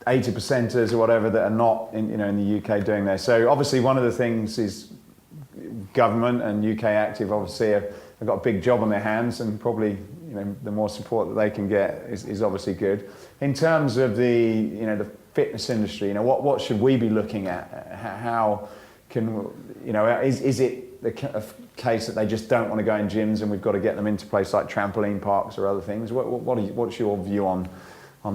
80%ers or whatever that are not in the UK doing there. So obviously one of the things is government and UK Active obviously have got a big job on their hands, and probably the more support that they can get is obviously good. In terms of the fitness industry, what should we be looking at? How can is it a case that they just don't want to go in gyms and we've got to get them into places like trampoline parks or other things? What's your view on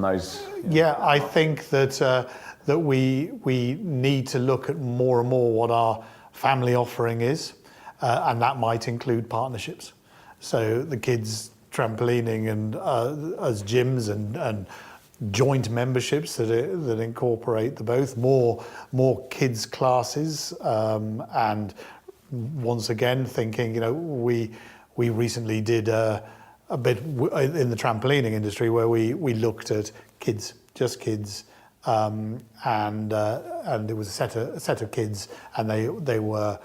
those? Yeah, I think that we need to look at more and more what our family offering is, and that might include partnerships. So the kids trampolining and us gyms and joint memberships that incorporate the both, more kids classes, and once again thinking, we recently did a bit in the trampolining industry where we looked at kids, just kids, and it was a set of kids, and they were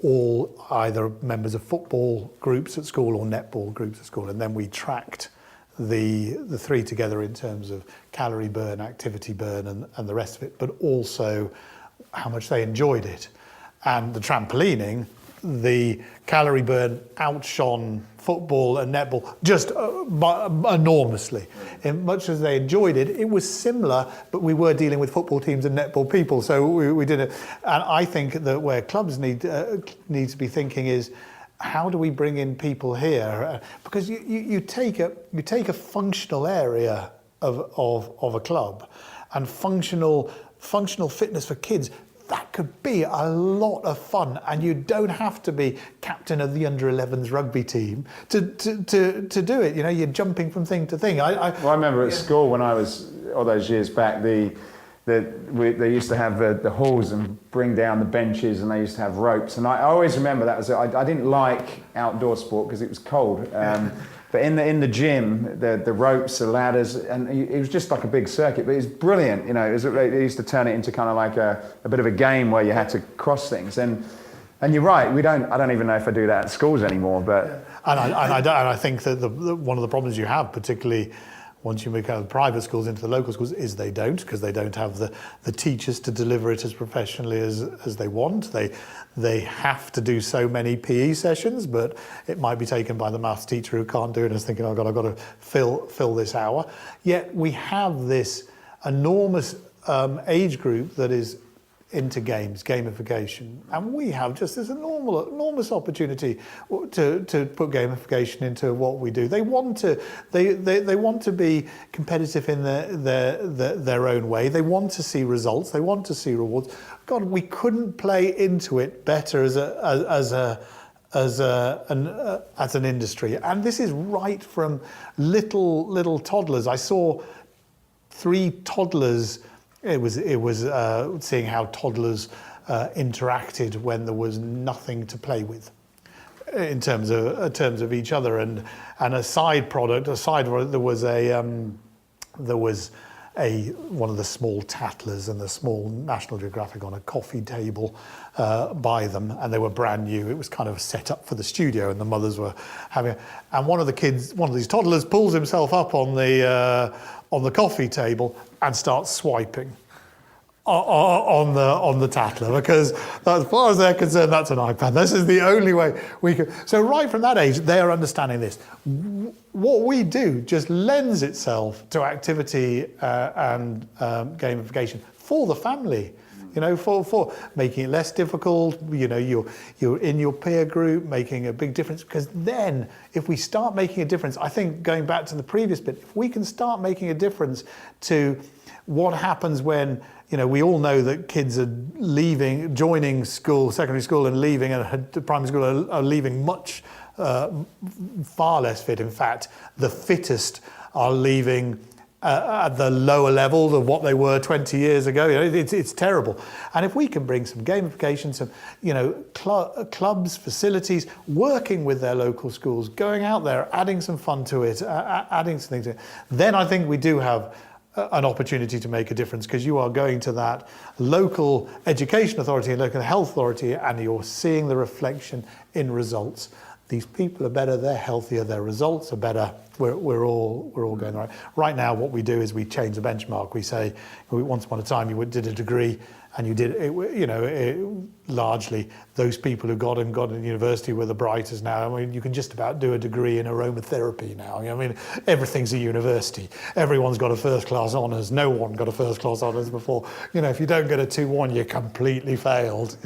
all either members of football groups at school or netball groups at school, and then we tracked the three together in terms of calorie burn, activity burn, and the rest of it, but also how much they enjoyed it. And the trampolining, the calorie burn outshone football and netball just enormously. In much as they enjoyed it, it was similar, but we were dealing with football teams and netball people, so we did it. And I think that where clubs need to be thinking is, how do we bring in people here? Because you take a functional area of a club, and functional fitness for kids, that could be a lot of fun, and you don't have to be captain of the under-11s rugby team to do it. You're jumping from thing to thing. I remember at school when I was all those years back, they used to have the halls and bring down the benches, and they used to have ropes. And I always remember that. I didn't like outdoor sport because it was cold. But in the gym, the ropes, the ladders, and it was just like a big circuit. But it was brilliant. They used to turn it into kind of like a bit of a game where you had to cross things. And you're right. I don't even know if I do that at schools anymore. But I think that one of the problems you have, particularly once you move out of the private schools into the local schools, is they don't, because they don't have the teachers to deliver it as professionally as they want. They have to do so many PE sessions, but it might be taken by the maths teacher who can't do it and is thinking, oh God, I've got to fill this hour. Yet we have this enormous age group that is into games, gamification, and we have just this enormous opportunity to put gamification into what we do. They want to be competitive in their own way. They want to see results. They want to see rewards. God, we couldn't play into it better as an industry, and this is right from little toddlers. I saw 3 toddlers. It was seeing how toddlers interacted when there was nothing to play with, in terms of each other, and a side product. There was one of the small tattlers and the small National Geographic on a coffee table by them, and they were brand new. It was kind of set up for the studio, and the mothers were having. And one of these toddlers pulls himself up on the coffee table and starts swiping on the tattler, because as far as they're concerned, that's an iPad. This is the only way we can. So right from that age, they are understanding this. What we do just lends itself to activity and gamification for the family. For making it less difficult. You're in your peer group, making a big difference. Because then, if we start making a difference, I think going back to the previous bit, if we can start making a difference to what happens when, we all know that kids are joining school, secondary school, and leaving, and primary school are leaving much far less fit. In fact, the fittest are leaving at the lower levels of what they were 20 years ago. It's terrible. And if we can bring some gamification, some clubs, facilities, working with their local schools, going out there, adding some fun to it, adding some things to it, then I think we do have an opportunity to make a difference, because you are going to that local education authority and local health authority, and you're seeing the reflection in results. These people are better, they're healthier, their results are better. We're all going right. Right now, what we do is we change the benchmark. We say, once upon a time, you did a degree, and you did largely those people who got into university were the brightest now. I mean, you can just about do a degree in aromatherapy now. Everything's a university. Everyone's got a first-class honours. No one got a first-class honours before. If you don't get a 2-1, you're completely failed.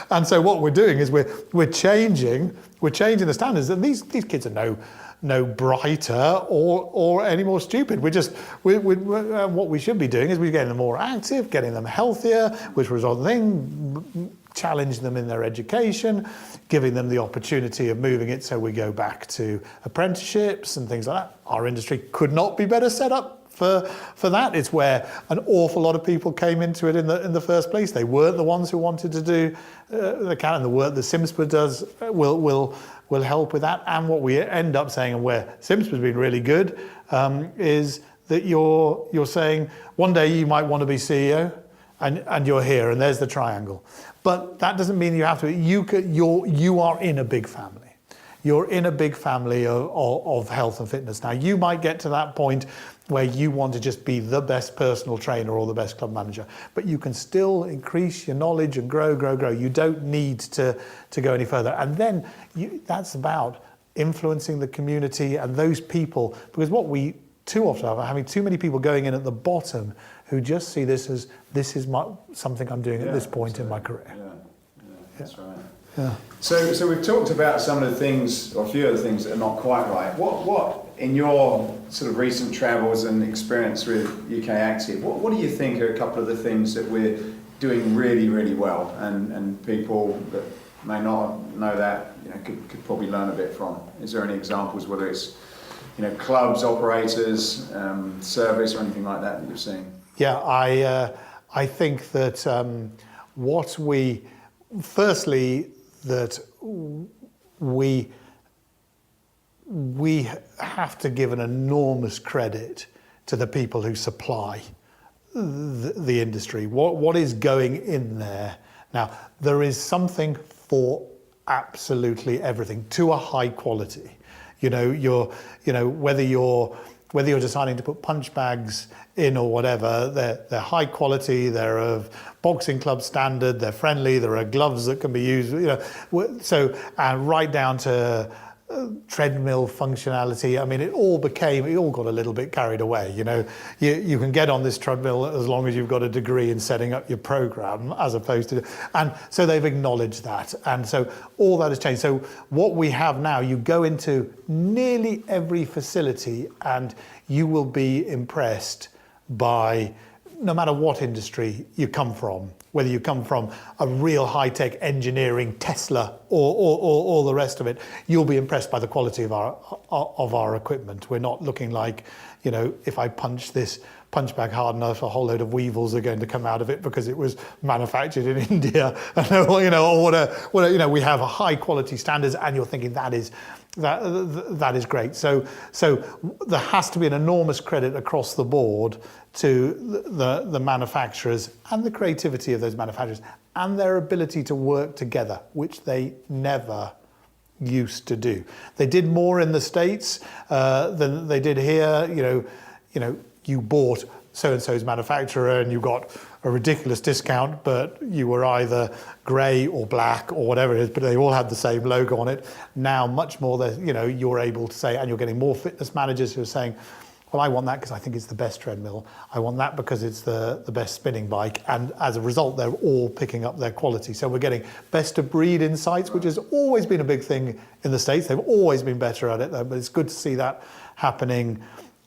And so what we're doing is we're changing the standards, and these kids are no brighter or any more stupid. What we should be doing is we're getting them more active, getting them healthier, which results in challenge them in their education, giving them the opportunity of moving it. So we go back to apprenticeships and things like that. Our industry could not be better set up for that. It's where an awful lot of people came into it in the first place. They weren't the ones who wanted to do the kind of the work that SIMSPA does will help with that. And what we end up saying, and where SIMSPA's been really good, is that you're saying one day you might want to be CEO, and you're here, and there's the triangle. But that doesn't mean you have to. You are in a big family. You're in a big family of health and fitness. Now, you might get to that point where you want to just be the best personal trainer or the best club manager, but you can still increase your knowledge and grow. You don't need to go any further. And then that's about influencing the community and those people, because what we too often have, having too many people going in at the bottom who just see this as, this is something I'm doing at this point in my career. That's right. Yeah. So we've talked about some of the things, or a few of the things that are not quite right. What in your sort of recent travels and experience with UK Active, what do you think are a couple of the things that we're doing really, really well, and people that may not know that, could probably learn a bit from? Is there any examples, whether it's clubs, operators, service, or anything like that you're seeing? Yeah, I think that firstly, that we have to give an enormous credit to the people who supply the industry. What is going in there? Now, there is something for absolutely everything to a high quality. Whether you're deciding to put punch bags in or whatever, they're high quality, they're of boxing club standard, they're friendly, there are gloves that can be used, so, and right down to treadmill functionality. I mean, it all got a little bit carried away. You can get on this treadmill as long as you've got a degree in setting up your program, as opposed to, and so they've acknowledged that, and so all that has changed. So what we have now, you go into nearly every facility and you will be impressed by, no matter what industry you come from, whether you come from a real high-tech engineering, Tesla, or the rest of it, you'll be impressed by the quality of our equipment. We're not looking like, if I punch this punch bag hard enough, a whole load of weevils are going to come out of it because it was manufactured in India, or whatever. We have a high-quality standards, and you're thinking that is great. So there has to be an enormous credit across the board to the manufacturers and the creativity of those manufacturers and their ability to work together, which they never used to do. They did more in the States than they did here. You bought so-and-so's manufacturer and you got a ridiculous discount, but you were either grey or black or whatever it is, but they all had the same logo on it. Now, much more that, you're able to say, and you're getting more fitness managers who are saying, well, I want that because I think it's the best treadmill. I want that because it's the best spinning bike. And as a result, they're all picking up their quality. So we're getting best of breed insights, which has always been a big thing in the States. They've always been better at it, but it's good to see that happening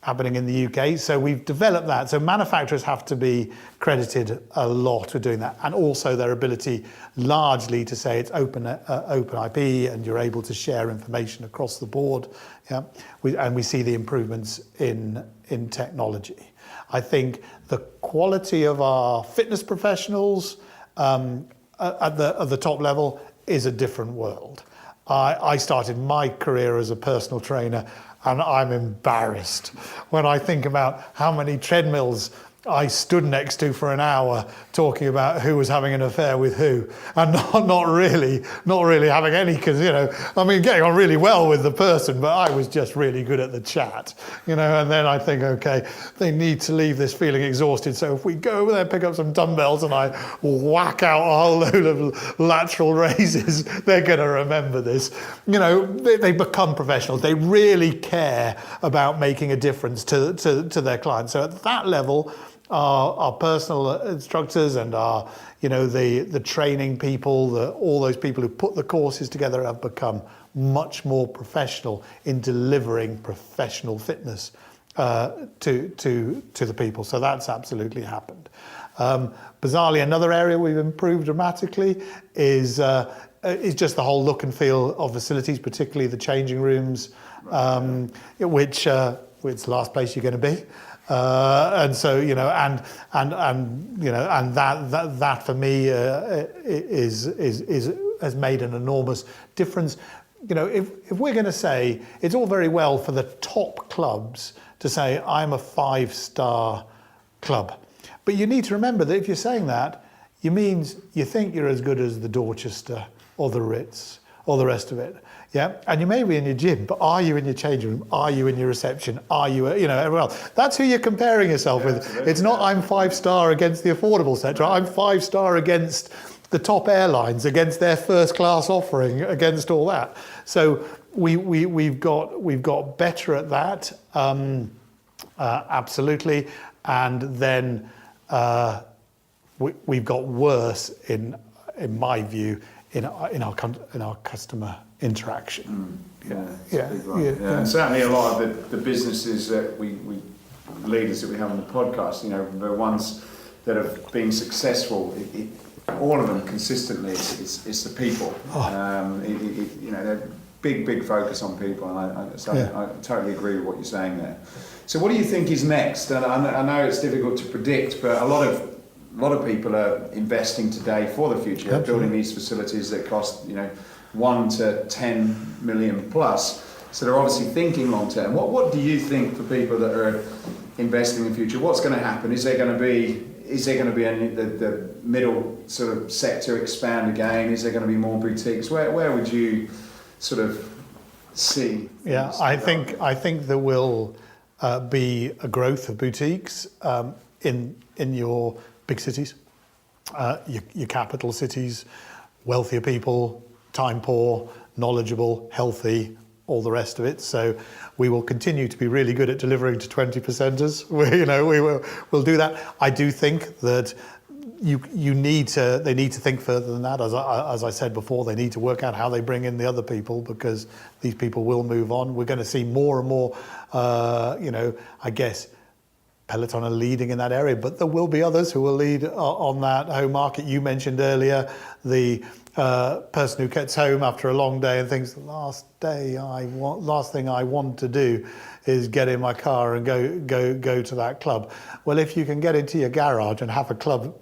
in the UK. So we've developed that. So manufacturers have to be credited a lot for doing that, and also their ability largely to say it's open IP and you're able to share information across the board. Yeah, we see the improvements in technology. I think the quality of our fitness professionals at the top level is a different world. I started my career as a personal trainer, and I'm embarrassed when I think about how many treadmills I stood next to for an hour talking about who was having an affair with who, and not really having any, because getting on really well with the person, but I was just really good at the chat, and then I think, okay, they need to leave this feeling exhausted, so if we go over there, pick up some dumbbells and I whack out a whole load of lateral raises, they're going to remember this. They become professionals. They really care about making a difference to their clients. So at that level, our personal instructors and our, the training people, all those people who put the courses together have become much more professional in delivering professional fitness to the people. So that's absolutely happened. Bizarrely, another area we've improved dramatically is just the whole look and feel of facilities, particularly the changing rooms, which the last place you're going to be. And so, and that for me has made an enormous difference. If we're going to say, it's all very well for the top clubs to say, I'm a 5-star club. But you need to remember that if you're saying that, you think you're as good as the Dorchester or the Ritz or the rest of it. Yeah, and you may be in your gym, but are you in your changing room? Are you in your reception? Are you, everyone else? That's who you're comparing yourself with. Absolutely. It's not I'm 5-star against the affordable sector. I'm 5-star against the top airlines, against their first class offering, against all that. So we've got better at that, absolutely, and then we've got worse in my view in our customer interaction. And certainly a lot of the businesses that we leaders that we have on the podcast, the ones that have been successful, all of them consistently, it's the people. They're big focus on people, and I totally agree with what you're saying there. So what do you think is next? And I know it's difficult to predict, but a lot of people are investing today for the future. They're building these facilities that cost 1 to 10 million plus. So they're obviously thinking long term. What do you think for people that are investing in the future? What's going to happen? Is there going to be the middle sort of sector expand again? Is there going to be more boutiques? Where would you sort of see? Yeah, I think there will be a growth of boutiques in your big cities, your capital cities, wealthier people, time poor, knowledgeable, healthy, all the rest of it. So we will continue to be really good at delivering to 20%ers. We'll do that. I do think that they need to think further than that. As I said before, they need to work out how they bring in the other people, because these people will move on. We're going to see more and more, I guess, Peloton are leading in that area, but there will be others who will lead on that home market. You mentioned earlier the person who gets home after a long day and thinks, last thing I want to do is get in my car and go to that club. Well, if you can get into your garage and have a club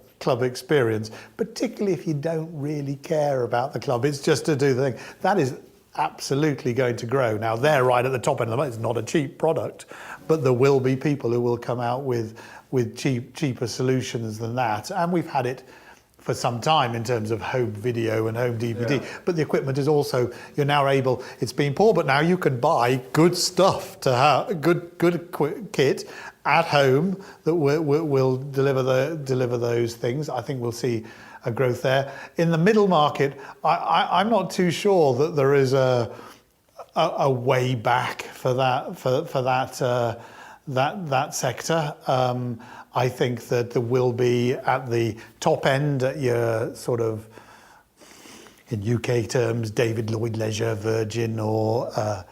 experience, particularly if you don't really care about the club, it's just to do the thing, that is absolutely going to grow. Now, they're right at the top end of the market. It's not a cheap product, but there will be people who will come out with cheaper solutions than that. And we've had it for some time in terms of home video and home DVD. Yeah. But the equipment is also, you're now able, it's been poor, but now you can buy good stuff to have, good kit at home that will deliver those things. I think we'll see a growth there. In the middle market, I'm not too sure that there is a way back for that sector. I think that there will be at the top end, at your sort of, in UK terms, David Lloyd Leisure, Virgin, or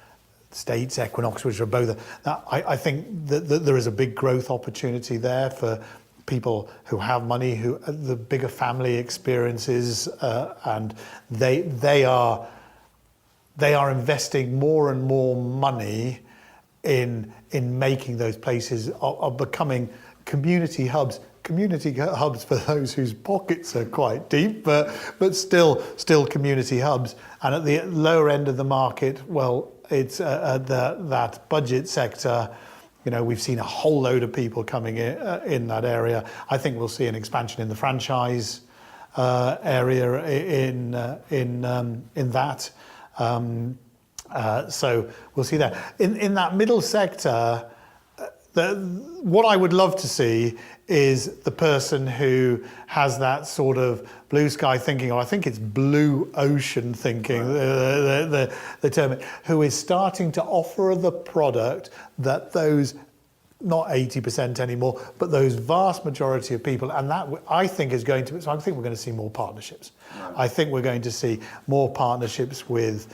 States, Equinox, which are both. I think that there is a big growth opportunity there for people who have money, who the bigger family experiences, and they are investing more and more money in making those places are becoming community hubs for those whose pockets are quite deep, but still community hubs. And at the lower end of the market, well, it's that budget sector. We've seen a whole load of people coming in that area. I think we'll see an expansion in the franchise area in that. So we'll see that. In that middle sector, what I would love to see is the person who has that sort of blue sky thinking, or I think it's blue ocean thinking, the term, who is starting to offer the product that those, not 80% anymore, but those vast majority of people, and that I think is going to, so I think we're going to see more partnerships. Right. I think we're going to see more partnerships with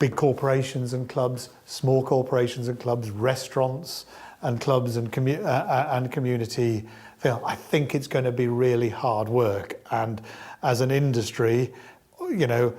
big corporations and clubs, small corporations and clubs, restaurants and clubs and community feel. I think it's going to be really hard work. And as an industry, you're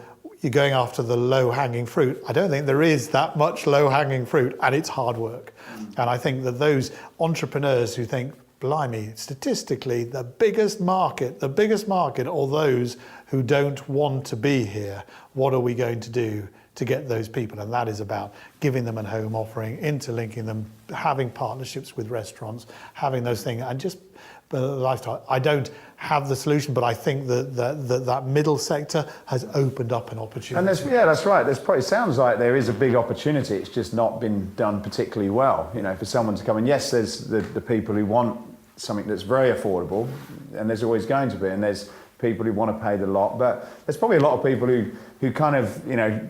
you're going after the low-hanging fruit. I don't think there is that much low-hanging fruit, and it's hard work. And I think that those entrepreneurs who think, blimey, statistically, the biggest market are those who don't want to be here. What are we going to do to get those people? And that is about giving them a home offering, interlinking them, having partnerships with restaurants, having those things, and just lifestyle. I don't have the solution, but I think that middle sector has opened up an opportunity. And that's right. There's probably sounds like there is a big opportunity. It's just not been done particularly well. You know, for someone to come in. Yes, there's the people who want something that's very affordable, and there's always going to be, and there's people who want to pay the lot, but there's probably a lot of people who kind of, you know,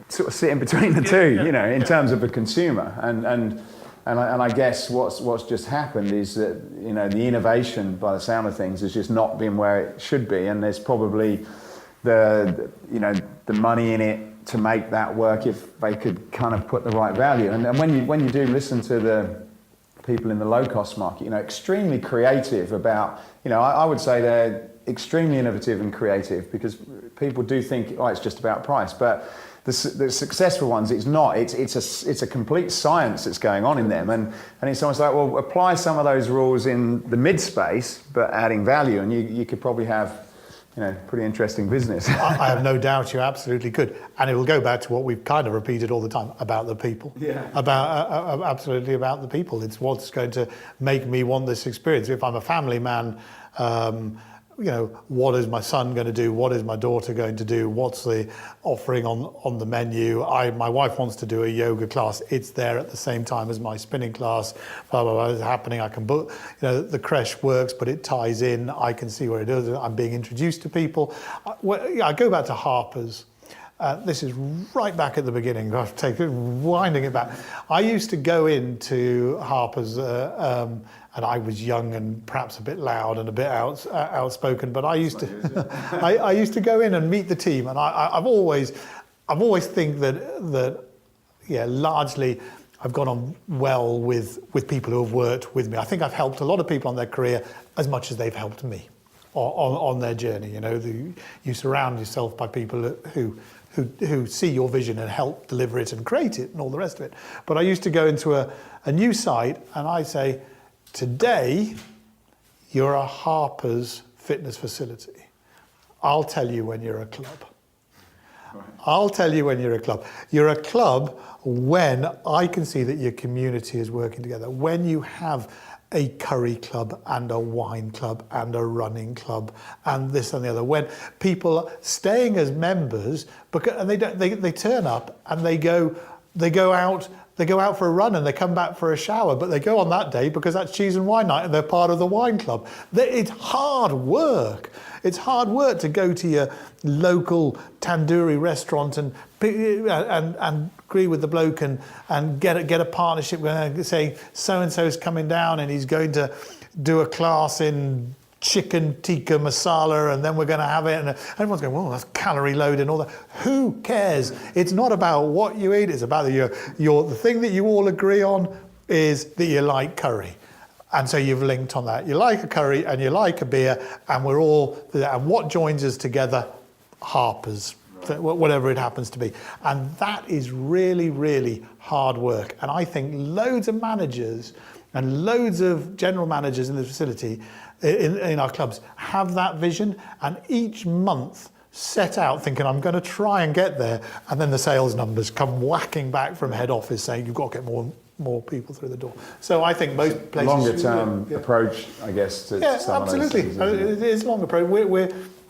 sort of sit in between the two, you know, in terms of a consumer. And I guess what's just happened is that, you know, the innovation, by the sound of things, has just not been where it should be, and there's probably the money in it to make that work if they could kind of put the right value. And when you do listen to the people in the low-cost market, you know, extremely creative about, you know, I would say they're extremely innovative and creative, because people do think, oh, it's just about price, but the successful ones, it's not. It's a complete science that's going on in them, and it's almost like, well, apply some of those rules in the mid space, but adding value, and you could probably have, you know, pretty interesting business. I have no doubt you absolutely could, and it will go back to what we've kind of repeated all the time about the people. Yeah. Absolutely about the people. It's what's going to make me want this experience. If I'm a family man, you know, what is my son going to do? What is my daughter going to do? What's the offering on the menu? My wife wants to do a yoga class. It's there at the same time as my spinning class. Blah, blah, blah, is happening. I can book, you know, the creche works, but it ties in. I can see where it is. I'm being introduced to people. I go back to Harper's. This is right back at the beginning. I've taken winding it back. I used to go into Harper's, and I was young and perhaps a bit loud and a bit outspoken. But I used to, I used to go in and meet the team, and I've always think that largely I've gone on well with people who have worked with me. I think I've helped a lot of people on their career as much as they've helped me on their journey. You know, you surround yourself by people who see your vision and help deliver it and create it and all the rest of it. But I used to go into a new site and I say, today you're a Harper's fitness facility. I'll tell you when you're a club. Right. I'll tell you when you're a club. You're a club when I can see that your community is working together. When you have a curry club and a wine club and a running club and this and the other. When people are staying as members, and they turn up and they go out for a run and they come back for a shower, but they go on that day because that's cheese and wine night and they're part of the wine club. It's hard work. It's hard work to go to your local tandoori restaurant and agree with the bloke and get a partnership with, say, so-and-so is coming down and he's going to do a class in chicken tikka masala, and then we're going to have it, and everyone's going, well, that's calorie load and all that. Who cares? It's not about what you eat. It's about the thing that you all agree on is that you like curry. And so you've linked on that. You like a curry and you like a beer, and and what joins us together? Harper's, whatever it happens to be. And that is really, really hard work. And I think loads of managers and loads of general managers in the facility, in our clubs, have that vision, and each month set out thinking, I'm going to try and get there, and then the sales numbers come whacking back from head office saying you've got to get more people through the door. So I think most places... Longer term approach, I guess, to some absolutely. of those things. It is a long approach.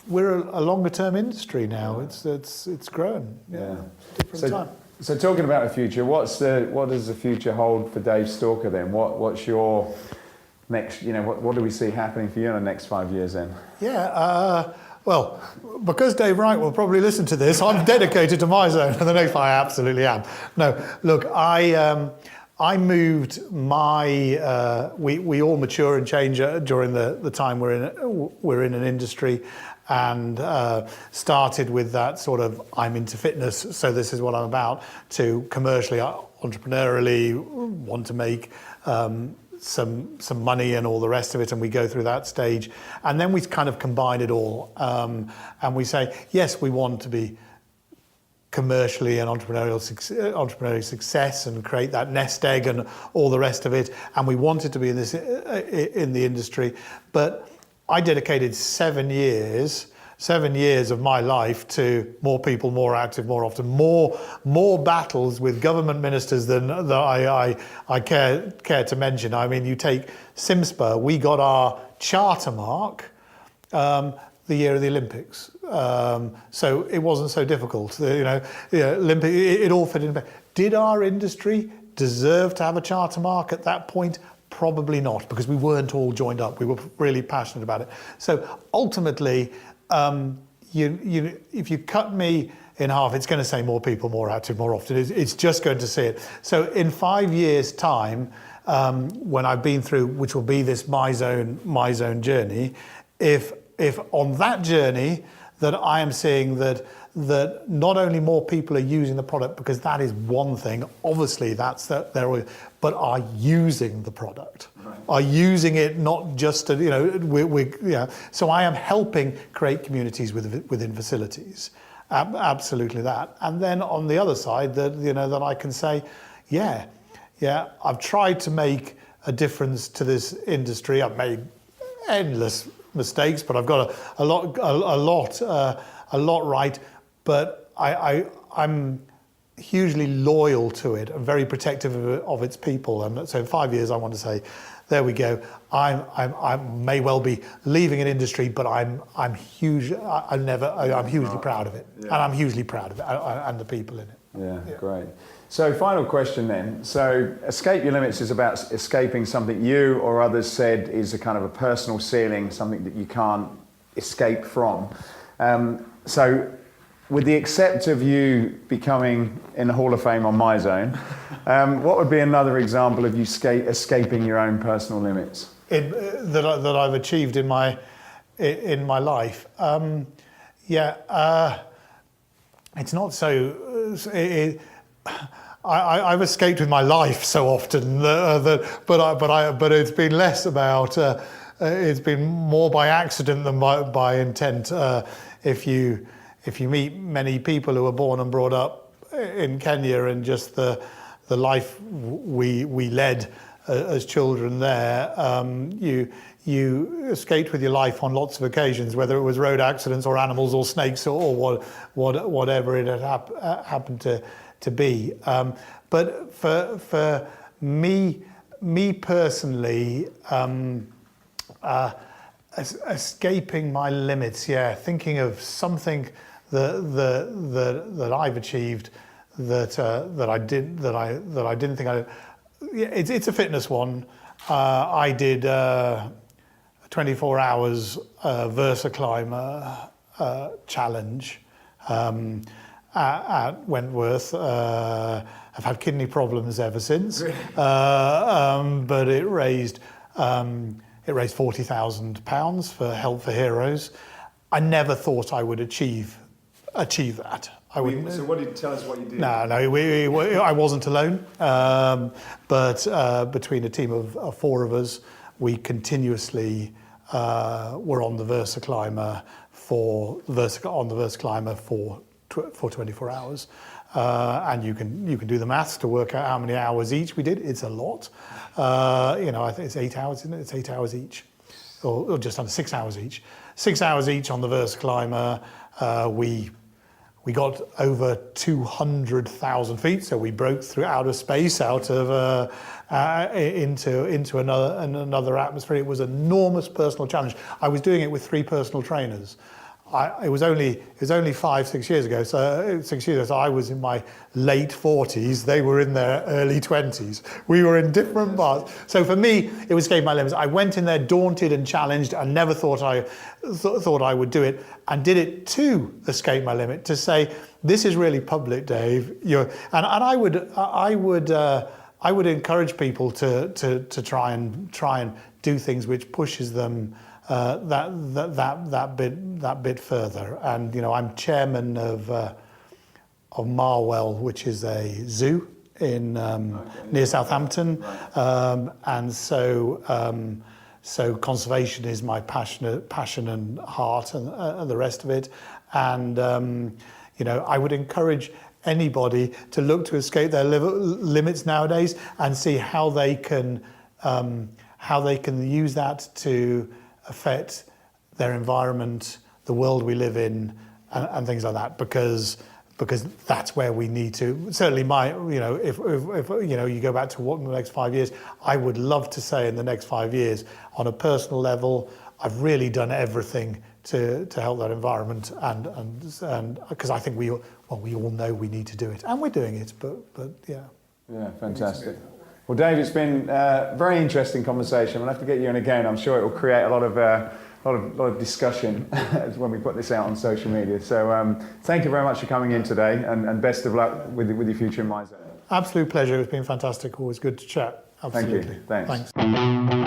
We're a longer term industry now. It's grown. Yeah. Different time. So talking about the future, what does the future hold for Dave Stalker then? What's your next, what do we see happening for you in the next 5 years then? Well, because Dave Wright will probably listen to this, I'm dedicated to Myzone for the next 5. I absolutely am. No, look, I moved we all mature and change during the time we're in an industry, and started with that sort of I'm into fitness, so this is what I'm about, to commercially, entrepreneurially want to make some money and all the rest of it, and we go through that stage, and then we kind of combine it all, and we say, yes, we want to be commercially and entrepreneurial success and create that nest egg and all the rest of it. And we wanted to be in the industry, but I dedicated 7 years of my life to more people, more active, more often, more battles with government ministers than I care to mention. I mean, you take CIMSPA, we got our charter mark the year of the Olympics. So it wasn't so difficult. It all fit in. Did our industry deserve to have a charter mark at that point? Probably not, because we weren't all joined up. We were really passionate about it. So ultimately, if you cut me in half, it's going to say more people, more active, more often. It's just going to say it. So in 5 years' time, when I've been through, which will be this Myzone journey, if on that journey that I am seeing that not only more people are using the product, because that is one thing, obviously but are using the product, right. Are using it not just to, So I am helping create communities within facilities, absolutely that. And then on the other side, that I can say, yeah, I've tried to make a difference to this industry. I've made endless mistakes, but I've got a lot right. But I'm hugely loyal to it and very protective of its people. And so in 5 years, I want to say, there we go. I may well be leaving an industry, but I'm hugely proud of it, and I'm hugely proud of it and the people in it. Yeah, great. So final question then. So Escape Your Limits is about escaping something you or others said is a kind of a personal ceiling, something that you can't escape from. So with the except of you becoming in the Hall of Fame on Myzone, what would be another example of you escaping your own personal limits? That I've achieved in my life. It's not so. I've escaped with my life so often but it's been less about. It's been more by accident than by intent. If you meet many people who were born and brought up in Kenya, and just the life we led as children there, you escaped with your life on lots of occasions, whether it was road accidents or animals or snakes or whatever it had happened to be. But for me personally, escaping my limits, thinking of something that I've achieved that I didn't think it's a fitness one. I did 24 hours Versa Climber challenge at Wentworth. I've had kidney problems ever since, but it raised £40,000 for Help for Heroes. I never thought I would achieve that. So tell us what you did? No, I wasn't alone. But between a team of 4 of us, we continuously were on the Versa Climber for 24 hours. And you can do the maths to work out how many hours each we did. It's a lot. I think it's 8 hours, isn't it? It's 8 hours each, or just under 6 hours each. 6 hours each on the Versa Climber. We got over 200,000 feet, so we broke through outer space, into another atmosphere. It was an enormous personal challenge. I was doing it with 3 personal trainers. It was only 5-6 years ago. So 6 years ago, so I was in my late 40s. They were in their early 20s. We were in different parts. So for me, it was escape my limits. I went in there daunted and challenged, and never thought I would do it, and did it to escape my limit. To say, this is really public, Dave. And I would encourage people to try and do things which pushes them that bit further. And I'm chairman of Marwell, which is a zoo in near Southampton, and so conservation is my passion and heart, and the rest of it. And I would encourage anybody to look to escape their limits nowadays and see how they can use that to affect their environment, the world we live in, and things like that, because that's where we need to. Certainly, if you go back to what in the next 5 years, I would love to say in the next 5 years, on a personal level, I've really done everything to help that environment, and because I think we all know we need to do it, and we're doing it. But yeah. Yeah, fantastic. Well, Dave, it's been a very interesting conversation. We'll have to get you in again. I'm sure it will create a lot of discussion when we put this out on social media. So thank you very much for coming in today, and best of luck with your future in Myzone. Absolute pleasure. It's been fantastic. Always good to chat. Absolutely. Thank you. Thanks.